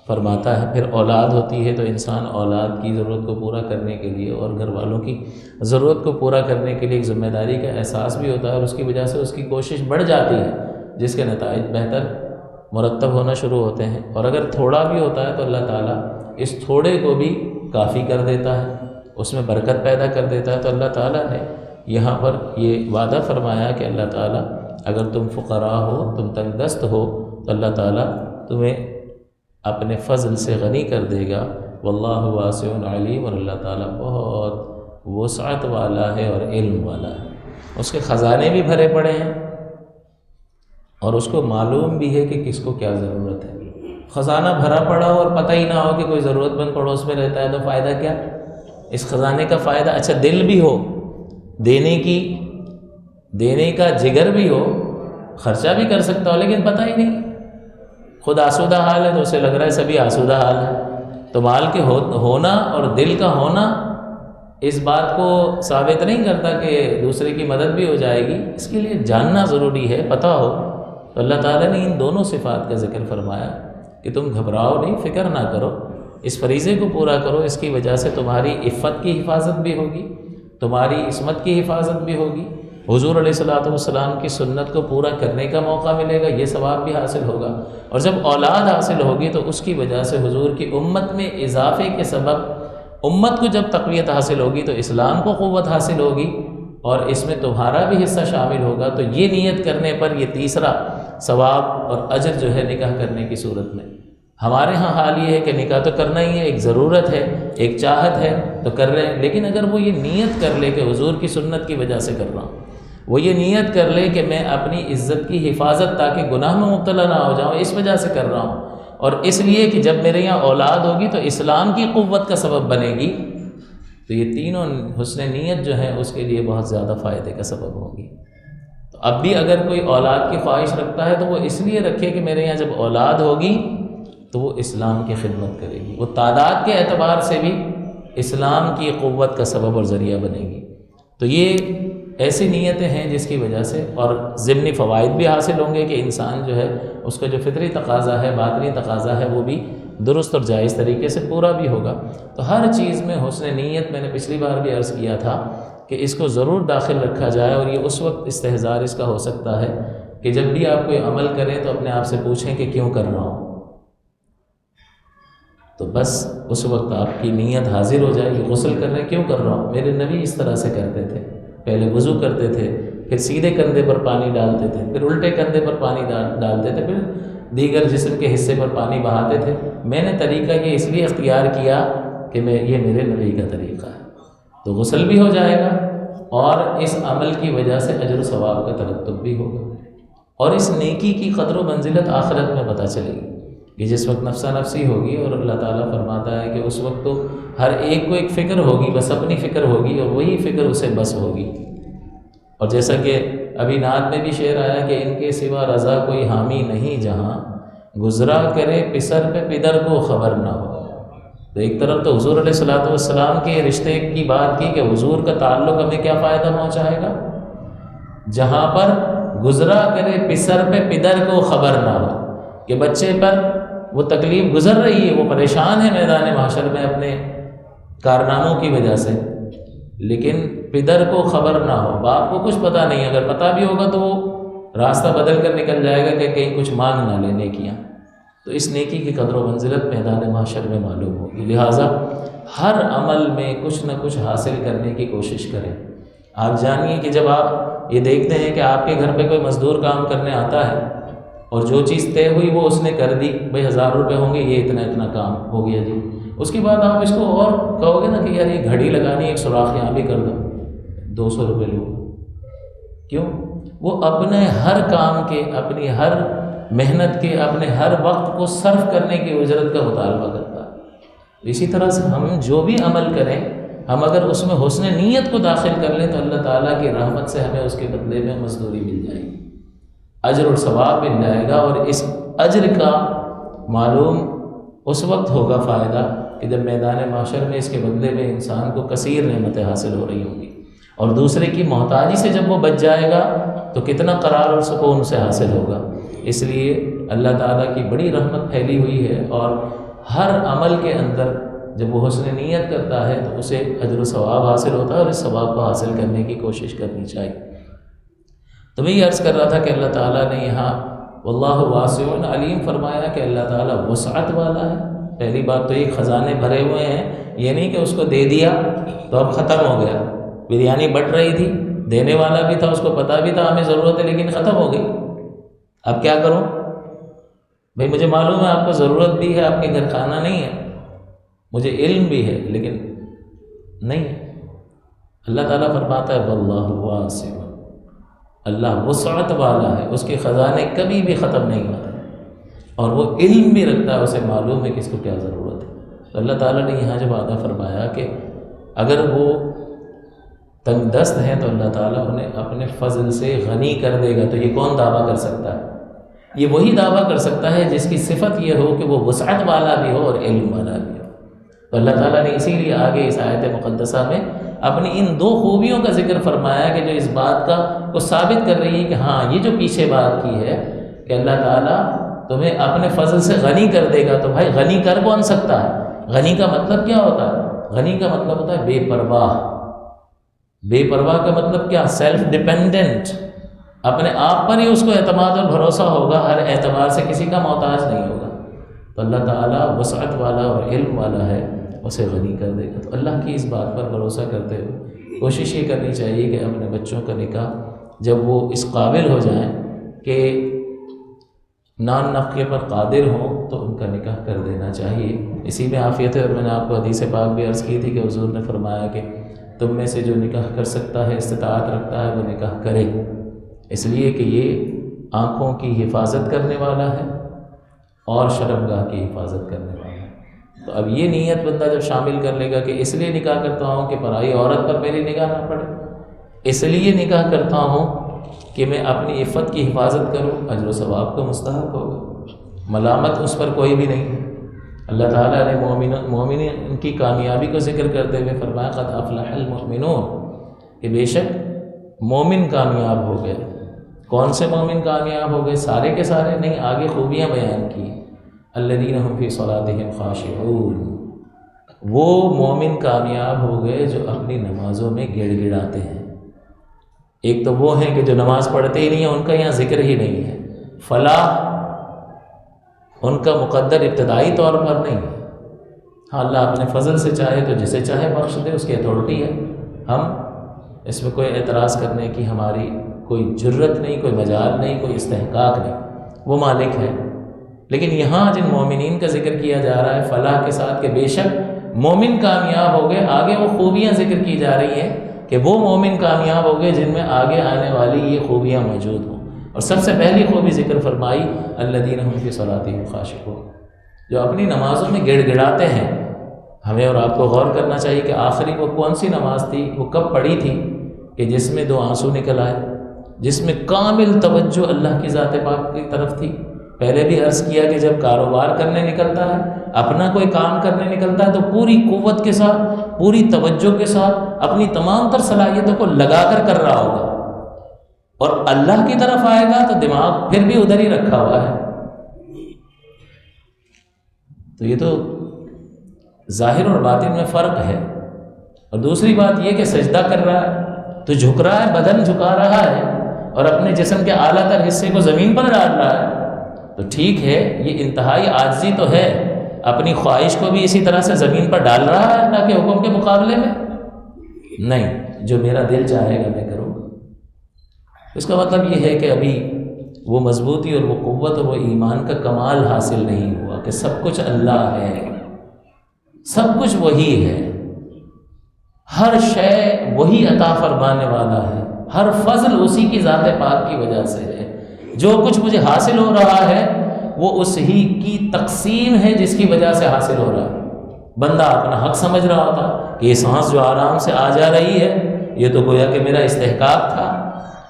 Speaker 2: فرماتا ہے۔ پھر اولاد ہوتی ہے تو انسان اولاد کی ضرورت کو پورا کرنے کے لیے اور گھر والوں کی ضرورت کو پورا کرنے کے لیے ایک ذمہ داری کا احساس بھی ہوتا ہے، اور اس کی وجہ سے اس کی کوشش بڑھ جاتی ہے، جس کے نتائج بہتر مرتب ہونا شروع ہوتے ہیں۔ اور اگر تھوڑا بھی ہوتا ہے تو اللہ تعالیٰ اس تھوڑے کو بھی کافی کر دیتا ہے، اس میں برکت پیدا کر دیتا ہے۔ تو اللہ تعالیٰ نے یہاں پر یہ وعدہ فرمایا کہ اللہ تعالیٰ اگر تم فقراء ہو، تم تنگ دست ہو، تو اللہ تعالیٰ تمہیں اپنے فضل سے غنی کر دے گا۔ واللہ واسع علیم، اور اللہ تعالیٰ بہت وسعت والا ہے اور علم والا ہے، اس کے خزانے بھی بھرے پڑے ہیں اور اس کو معلوم بھی ہے کہ کس کو کیا ضرورت ہے۔ خزانہ بھرا پڑا ہو اور پتہ ہی نہ ہو کہ کوئی ضرورت مند پڑوس میں رہتا ہے تو فائدہ کیا؟ اس خزانے کا فائدہ، اچھا دل بھی ہو دینے کا جگر بھی ہو، خرچہ بھی کر سکتا ہو، لیکن پتہ ہی نہیں، خود آسودہ حال ہے تو اسے لگ رہا ہے سبھی آسودہ حال ہے۔ تو مال کے ہونا اور دل کا ہونا اس بات کو ثابت نہیں کرتا کہ دوسرے کی مدد بھی ہو جائے گی، اس کے لیے جاننا ضروری ہے، پتہ ہو۔ تو اللہ تعالیٰ نے ان دونوں صفات کا ذکر فرمایا کہ تم گھبراؤ نہیں، فکر نہ کرو، اس فریضے کو پورا کرو، اس کی وجہ سے تمہاری عفت کی حفاظت بھی ہوگی، تمہاری عصمت کی حفاظت بھی ہوگی، حضور علیہ الصلوۃ والسلام کی سنت کو پورا کرنے کا موقع ملے گا، یہ ثواب بھی حاصل ہوگا۔ اور جب اولاد حاصل ہوگی تو اس کی وجہ سے حضور کی امت میں اضافے کے سبب امت کو جب تقویت حاصل ہوگی تو اسلام کو قوت حاصل ہوگی، اور اس میں تمہارا بھی حصہ شامل ہوگا۔ تو یہ نیت کرنے پر یہ تیسرا ثواب اور اجر جو ہے نکاح کرنے کی صورت میں۔ ہمارے ہاں حال یہ ہے کہ نکاح تو کرنا ہی ہے، ایک ضرورت ہے، ایک چاہت ہے تو کر رہے ہیں، لیکن اگر وہ یہ نیت کر لے کہ حضور کی سنت کی وجہ سے کر رہا ہوں، وہ یہ نیت کر لے کہ میں اپنی عزت کی حفاظت تاکہ گناہ میں مبتلا نہ ہو جاؤں، اس وجہ سے کر رہا ہوں، اور اس لیے کہ جب میرے یہاں اولاد ہوگی تو اسلام کی قوت کا سبب بنے گی، تو یہ تینوں حسن نیت جو ہے اس کے لیے بہت زیادہ فائدے کا سبب ہوگی۔ تو اب بھی اگر کوئی اولاد کی خواہش رکھتا ہے تو وہ اس لیے رکھے کہ میرے یہاں جب اولاد ہوگی تو وہ اسلام کی خدمت کرے گی، وہ تعداد کے اعتبار سے بھی اسلام کی قوت کا سبب اور ذریعہ بنے گی۔ تو یہ ایسی نیتیں ہیں جس کی وجہ سے، اور ضمنی فوائد بھی حاصل ہوں گے کہ انسان جو ہے اس کا جو فطری تقاضا ہے، باطنی تقاضا ہے، وہ بھی درست اور جائز طریقے سے پورا بھی ہوگا۔ تو ہر چیز میں حسن نیت، میں نے پچھلی بار بھی عرض کیا تھا کہ اس کو ضرور داخل رکھا جائے، اور یہ اس وقت استحضار اس کا ہو سکتا ہے کہ جب بھی آپ کوئی عمل کریں تو اپنے آپ سے پوچھیں کہ کیوں کر رہا ہوں، تو بس اس وقت آپ کی نیت حاضر ہو جائے گی۔ غسل کر رہے کیوں کر رہا ہوں؟ میرے نبی اس طرح سے کرتے تھے، پہلے وضو کرتے تھے، پھر سیدھے کندھے پر پانی ڈالتے تھے، پھر الٹے کندھے پر پانی ڈالتے تھے، پھر دیگر جسم کے حصے پر پانی بہاتے تھے۔ میں نے طریقہ یہ اس لیے اختیار کیا کہ یہ میرے نبی کا طریقہ ہے، تو غسل بھی ہو جائے گا اور اس عمل کی وجہ سے اجر و ثواب کا ترتب بھی ہوگا۔ اور اس نیکی کی قدر و منزلت آخرت میں پتہ چلے گی کہ جس وقت نفسا نفسی ہوگی، اور اللہ تعالیٰ فرماتا ہے کہ اس وقت تو ہر ایک کو ایک فکر ہوگی، بس اپنی فکر ہوگی، اور وہی فکر اسے بس ہوگی۔ اور جیسا کہ ابھی نعت میں بھی شعر آیا کہ ان کے سوا رضا کوئی حامی نہیں جہاں، گزرا کرے پسر پہ پدر کو خبر نہ ہو۔ تو ایک طرف تو حضور علیہ الصلوۃ والسلام کے رشتے کی بات کی کہ حضور کا تعلق ہمیں کیا فائدہ پہنچائے گا، جہاں پر گزرا کرے پسر پہ پدر کو خبر نہ ہو، کہ بچے پر وہ تکلیف گزر رہی ہے، وہ پریشان ہے میدان محشر میں اپنے کارناموں کی وجہ سے، لیکن پدر کو خبر نہ ہو، باپ کو کچھ پتہ نہیں، اگر پتہ بھی ہوگا تو وہ راستہ بدل کر نکل جائے گا کہ کہیں کچھ مانگ نہ لے نیکیاں۔ تو اس نیکی کی قدر و منزلت میدان محشر میں معلوم ہوگی۔ لہٰذا ہر عمل میں کچھ نہ کچھ حاصل کرنے کی کوشش کریں۔ آپ جانیے کہ جب آپ یہ دیکھتے ہیں کہ آپ کے گھر پہ کوئی مزدور کام کرنے آتا ہے اور جو چیز طے ہوئی وہ اس نے کر دی، بھائی 1000 روپے ہوں گے، یہ اتنا اتنا کام ہو گیا جی، اس کے بعد آپ اس کو اور کہو گے نا کہ یار یہ گھڑی لگانی، ایک سوراخ یہاں بھی کر دو، 200 روپے لو۔ کیوں؟ وہ اپنے ہر کام کے، اپنی ہر محنت کے، اپنے ہر وقت کو صرف کرنے کی اجرت کا مطالبہ کرتا ہے۔ اسی طرح سے ہم جو بھی عمل کریں، ہم اگر اس میں حسن نیت کو داخل کر لیں تو اللہ تعالیٰ کی رحمت سے ہمیں اس کے بدلے میں مزدوری مل جائے گی، اجر اور ثواب مل جائے گا۔ اور اس اجر کا معلوم اس وقت ہوگا فائدہ کہ جب میدان محشر میں اس کے بدلے میں انسان کو کثیر نعمتیں حاصل ہو رہی ہوں گی، اور دوسرے کی محتاجی سے جب وہ بچ جائے گا تو کتنا قرار اور سکون اسے حاصل ہوگا۔ اس لیے اللہ تعالیٰ کی بڑی رحمت پھیلی ہوئی ہے، اور ہر عمل کے اندر جب وہ حسن نیت کرتا ہے تو اسے اجر و ثواب حاصل ہوتا ہے، اور اس ثواب کو حاصل کرنے کی کوشش کرنی چاہیے۔ تو میں یہ عرض کر رہا تھا کہ اللہ تعالیٰ نے یہاں واللہ واسع علیم فرمایا کہ اللہ تعالیٰ وسعت والا ہے۔ پہلی بات تو یہ خزانے بھرے ہوئے ہیں، یہ نہیں کہ اس کو دے دیا تو اب ختم ہو گیا۔ بریانی بٹ رہی تھی، دینے والا بھی تھا، اس کو پتہ بھی تھا ہمیں ضرورت ہے، لیکن ختم ہو گئی، اب کیا کروں؟ بھئی مجھے معلوم ہے آپ کو ضرورت بھی ہے، آپ کے گھر کھانا نہیں ہے، مجھے علم بھی ہے، لیکن نہیں۔ اللہ تعالیٰ فرماتا ہے واللہ واسع، اللہ وسعت والا ہے، اس کے خزانے کبھی بھی ختم نہیں ہوتے، اور وہ علم بھی رکھتا ہے، اسے معلوم ہے کہ اس کو کیا ضرورت ہے۔ تو اللہ تعالیٰ نے یہاں جب وعدہ فرمایا کہ اگر وہ تنگ دست ہیں تو اللہ تعالیٰ انہیں اپنے فضل سے غنی کر دے گا، تو یہ کون دعویٰ کر سکتا ہے؟ یہ وہی دعویٰ کر سکتا ہے جس کی صفت یہ ہو کہ وہ وسعت والا بھی ہو اور علم والا بھی ہو۔ تو اللہ تعالیٰ نے اسی لیے آگے اس آیت مقدسہ میں اپنی ان 2 خوبیوں کا ذکر فرمایا کہ جو اس بات کو ثابت کر رہی ہے کہ ہاں یہ جو پیچھے بات کی ہے کہ اللہ تعالیٰ تمہیں اپنے فضل سے غنی کر دے گا۔ تو بھائی غنی کر کون سکتا ہے؟ غنی کا مطلب کیا ہوتا ہے؟ غنی کا مطلب ہوتا ہے بے پرواہ۔ بے پرواہ کا مطلب کیا؟ سیلف ڈیپینڈنٹ، اپنے آپ پر ہی اس کو اعتماد اور بھروسہ ہوگا، ہر اعتبار سے کسی کا محتاج نہیں ہوگا۔ تو اللہ تعالیٰ وسعت والا اور علم والا ہے، اسے غنی کر دے گا۔ تو اللہ کی اس بات پر بھروسہ کرتے ہوئے کوشش یہ کرنی چاہیے کہ اپنے بچوں کا نکاح جب وہ اس قابل ہو جائیں کہ نان نفقے پر قادر ہوں تو ان کا نکاح کر دینا چاہیے۔ اسی میں عافیت ہے، اور میں نے آپ کو حدیث پاک بھی عرض کی تھی کہ حضور نے فرمایا کہ تم میں سے جو نکاح کر سکتا ہے، استطاعت رکھتا ہے، وہ نکاح کرے، اس لیے کہ یہ آنکھوں کی حفاظت کرنے والا ہے اور شرمگاہ کی حفاظت کرنے والا ہے۔ تو اب یہ نیت بندہ جب شامل کر لے گا کہ اس لیے نکاح کرتا ہوں کہ پرائی عورت پر میری نگاہ نہ پڑے، اس لیے نکاح کرتا ہوں کہ میں اپنی عفت کی حفاظت کروں، اجر و ثواب کا مستحق ہوگا، ملامت اس پر کوئی بھی نہیں ہے۔ اللہ تعالیٰ نے مومنین کی کامیابی کو ذکر کرتے ہوئے فرمایا قد افلح المؤمنون، کہ بے شک مومن کامیاب ہو گئے۔ کون سے مومن کامیاب ہو گئے؟ سارے کے سارے نہیں، آگے خوبیاں بیان کی، الذین هم فی صلاتہم خاشعون، وہ مومن کامیاب ہو گئے جو اپنی نمازوں میں گڑ گڑاتے ہیں۔ ایک تو وہ ہیں کہ جو نماز پڑھتے ہی نہیں ہیں، ان کا یہاں ذکر ہی نہیں ہے، فلاح ان کا مقدر ابتدائی طور پر نہیں ہے۔ ہاں اللہ اپنے فضل سے چاہے تو جسے چاہے بخش دے، اس کی اتھارٹی ہے، ہم اس میں کوئی اعتراض کرنے کی ہماری کوئی جرت نہیں، کوئی مجال نہیں، کوئی استحقاق نہیں، وہ مالک ہے۔ لیکن یہاں جن مومنین کا ذکر کیا جا رہا ہے فلاح کے ساتھ کہ بے شک مومن کامیاب ہو گئے، آگے وہ خوبیاں ذکر کی جا رہی ہیں کہ وہ مومن کامیاب ہو گئے جن میں آگے آنے والی یہ خوبیاں موجود ہوں۔ اور سب سے پہلی خوبی ذکر فرمائی الذین هم فی صلاتہم خاشعون، جو اپنی نمازوں میں گڑ گڑاتے ہیں۔ ہمیں اور آپ کو غور کرنا چاہیے کہ آخری وہ کون سی نماز تھی، وہ کب پڑھی تھی کہ جس میں 2 آنسو نکل آئے، جس میں کامل توجہ اللہ کی ذات پاک کی طرف تھی۔ پہلے بھی عرض کیا کہ جب کاروبار کرنے نکلتا ہے، اپنا کوئی کام کرنے نکلتا ہے، تو پوری قوت کے ساتھ، پوری توجہ کے ساتھ اپنی تمام تر صلاحیتوں کو لگا کر رہا ہوگا، اور اللہ کی طرف آئے گا تو دماغ پھر بھی ادھر ہی رکھا ہوا ہے۔ تو یہ تو ظاہر اور باطن میں فرق ہے۔ اور دوسری بات یہ کہ سجدہ کر رہا ہے تو جھک رہا ہے، بدن جھکا رہا ہے، اور اپنے جسم کے اعلیٰ تر حصے کو زمین پر ڈال رہا ہے، تو ٹھیک ہے، یہ انتہائی عاجزی تو ہے، اپنی خواہش کو بھی اسی طرح سے زمین پر ڈال رہا ہے اللہ کے حکم کے مقابلے میں؟ نہیں، جو میرا دل چاہے گا میں کروں گا۔ اس کا مطلب یہ ہے کہ ابھی وہ مضبوطی اور وہ قوت اور وہ ایمان کا کمال حاصل نہیں ہوا کہ سب کچھ اللہ ہے، سب کچھ وہی ہے، ہر شے وہی عطا فرمانے والا ہے، ہر فضل اسی کی ذات پاک کی وجہ سے ہے، جو کچھ مجھے حاصل ہو رہا ہے وہ اس ہی کی تقسیم ہے جس کی وجہ سے حاصل ہو رہا ہے۔ بندہ اپنا حق سمجھ رہا ہوتا کہ یہ سانس جو آرام سے آ جا رہی ہے یہ تو گویا کہ میرا استحقاق تھا۔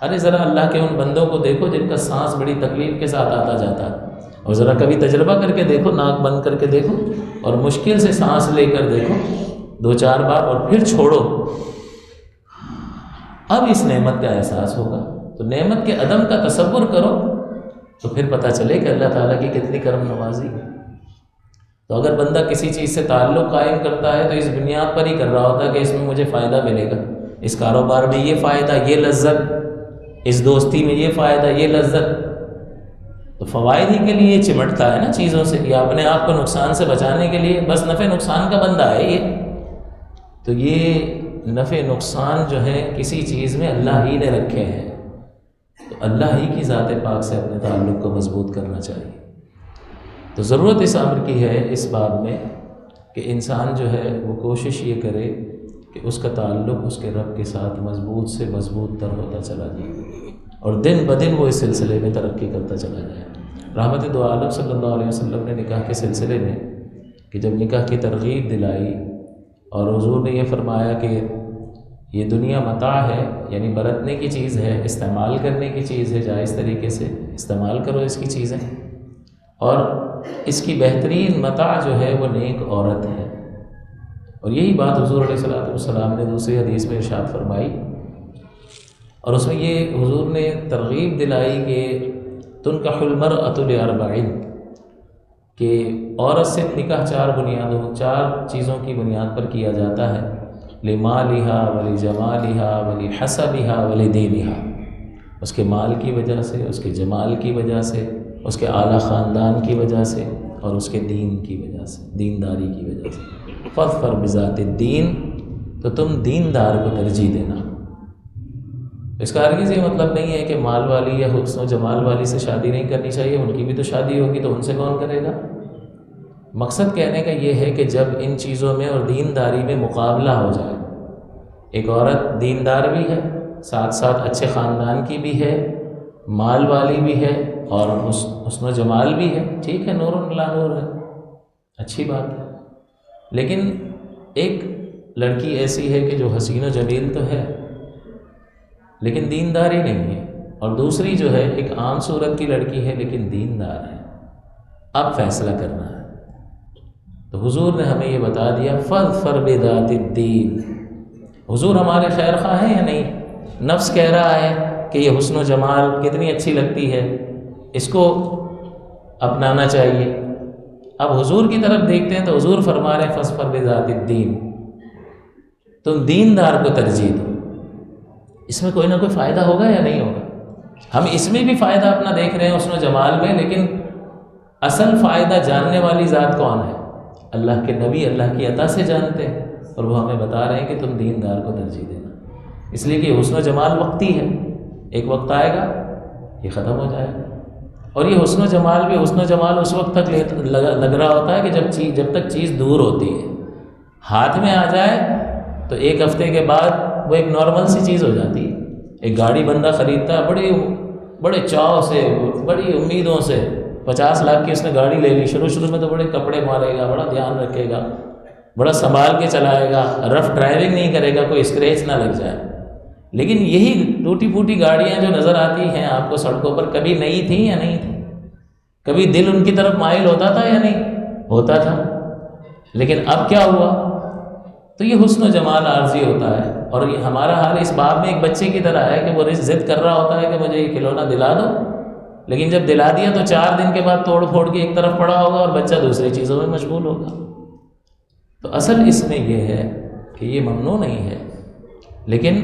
Speaker 2: ارے ذرا اللہ کے ان بندوں کو دیکھو جن کا سانس بڑی تکلیف کے ساتھ آتا جاتا ہے، اور ذرا کبھی تجربہ کر کے دیکھو، ناک بند کر کے دیکھو اور مشکل سے سانس لے کر دیکھو 2-4 بار، اور پھر چھوڑو، اب اس نعمت کا احساس ہوگا۔ تو نعمت کے عدم کا تصور کرو تو پھر پتہ چلے کہ اللہ تعالیٰ کی کتنی کرم نوازی ہے۔ تو اگر بندہ کسی چیز سے تعلق قائم کرتا ہے تو اس بنیاد پر ہی کر رہا ہوتا ہے کہ اس میں مجھے فائدہ ملے گا، اس کاروبار میں یہ فائدہ، یہ لذت، اس دوستی میں یہ فائدہ، یہ لذت، تو فوائد ہی کے لیے چمٹتا ہے نا چیزوں سے، یا اپنے آپ کو نقصان سے بچانے کے لیے بس نفع نقصان کا بندہ ہے یہ۔ تو یہ نفع نقصان جو ہے کسی چیز میں اللہ ہی نے رکھے ہیں، تو اللہ ہی کی ذات پاک سے اپنے تعلق کو مضبوط کرنا چاہیے۔ تو ضرورت اس امر کی ہے اس بات میں کہ انسان جو ہے وہ کوشش یہ کرے کہ اس کا تعلق اس کے رب کے ساتھ مضبوط سے مضبوط تر ہوتا چلا جائے، اور دن بدن وہ اس سلسلے میں ترقی کرتا چلا جائے۔ رحمت دو عالم صلی اللہ علیہ وسلم نے نکاح کے سلسلے میں کہ جب نکاح کی ترغیب دلائی اور حضور نے یہ فرمایا کہ یہ دنیا متاع ہے، یعنی برتنے کی چیز ہے، استعمال کرنے کی چیز ہے، جائز طریقے سے استعمال کرو اس کی چیزیں، اور اس کی بہترین متاع جو ہے وہ نیک عورت ہے۔ اور یہی بات حضور علیہ الصلوۃ والسلام نے دوسری حدیث میں ارشاد فرمائی، اور اس میں یہ حضور نے ترغیب دلائی کہ تنکح المرأة لأربع، کہ عورت سے نکاح 4 چیزوں کی بنیاد پر کیا جاتا ہے، لمالها ولجمالها ولحسبها ولدینها، اس کے مال کی وجہ سے، اس کے جمال کی وجہ سے، اس کے اعلیٰ خاندان کی وجہ سے، اور اس کے دین کی وجہ سے، دینداری کی وجہ سے۔ فاظفر بذات الدین، تو تم دیندار کو ترجیح دینا۔ اس کا ہرگز یہ مطلب نہیں ہے کہ مال والی یا حسن و جمال والی سے شادی نہیں کرنی چاہیے، ان کی بھی تو شادی ہوگی تو ان سے کون کرے گا۔ مقصد کہنے کا یہ ہے کہ جب ان چیزوں میں اور دینداری میں مقابلہ ہو جائے، ایک عورت دیندار بھی ہے، ساتھ ساتھ اچھے خاندان کی بھی ہے، مال والی بھی ہے، اور حسن و جمال بھی ہے، ٹھیک ہے، نور لا نور ہے، اچھی بات ہے، لیکن ایک لڑکی ایسی ہے کہ جو حسین و جمیل تو ہے لیکن دیندار ہی نہیں ہے، اور دوسری جو ہے ایک عام صورت کی لڑکی ہے لیکن دیندار ہے۔ اب فیصلہ کرنا ہے، تو حضور نے ہمیں یہ بتا دیا فاظفر بذات الدین۔ حضور ہمارے خیر خواہ ہیں یا نہیں؟ نفس کہہ رہا ہے کہ یہ حسن و جمال کتنی اچھی لگتی ہے، اس کو اپنانا چاہیے۔ اب حضور کی طرف دیکھتے ہیں تو حضور فرما رہے ہیں فاظفر بذات الدین، تم دیندار کو ترجیح دو۔ اس میں کوئی نہ کوئی فائدہ ہوگا یا نہیں ہوگا؟ ہم اس میں بھی فائدہ اپنا دیکھ رہے ہیں حسن و جمال میں، لیکن اصل فائدہ جاننے والی ذات کون ہے؟ اللہ کے نبی اللہ کی عطا سے جانتے ہیں، اور وہ ہمیں بتا رہے ہیں کہ تم دیندار کو ترجیح دینا، اس لیے کہ حسن و جمال وقتی ہے، ایک وقت آئے گا یہ ختم ہو جائے گا، اور یہ حسن و جمال بھی حسن و جمال اس وقت تک لگ رہا ہوتا ہے کہ جب تک چیز دور ہوتی ہے، ہاتھ میں آ جائے تو 1 ہفتے کے بعد وہ ایک نارمل سی چیز ہو جاتی ہے۔ ایک گاڑی بندہ خریدتا ہے، بڑی بڑے چاؤ سے، بڑی امیدوں سے 50 لاکھ کی اس نے گاڑی لے لی، شروع میں تو بڑے کپڑے مارے گا، بڑا دھیان رکھے گا، بڑا سنبھال کے چلائے گا، رف ڈرائیونگ نہیں کرے گا، کوئی اسکریچ نہ لگ جائے. لیکن یہی ٹوٹی پھوٹی گاڑیاں جو نظر آتی ہیں آپ کو سڑکوں پر، کبھی نئی تھیں یا نہیں تھیں؟ کبھی دل ان کی طرف مائل ہوتا تھا یا نہیں ہوتا تھا؟ لیکن اب کیا ہوا؟ تو یہ حسن و جمال عارضی ہوتا ہے. اور یہ ہمارا حال اس باب میں ایک بچے کی طرح ہے کہ وہ ضد کر رہا ہوتا ہے کہ مجھے یہ کھلونا دلا دو، لیکن جب دلا دیا تو 4 دن کے بعد توڑ پھوڑ کے ایک طرف پڑا ہوگا اور بچہ دوسری چیزوں میں مشغول ہوگا. تو اصل اس میں یہ ہے کہ یہ ممنوع نہیں ہے، لیکن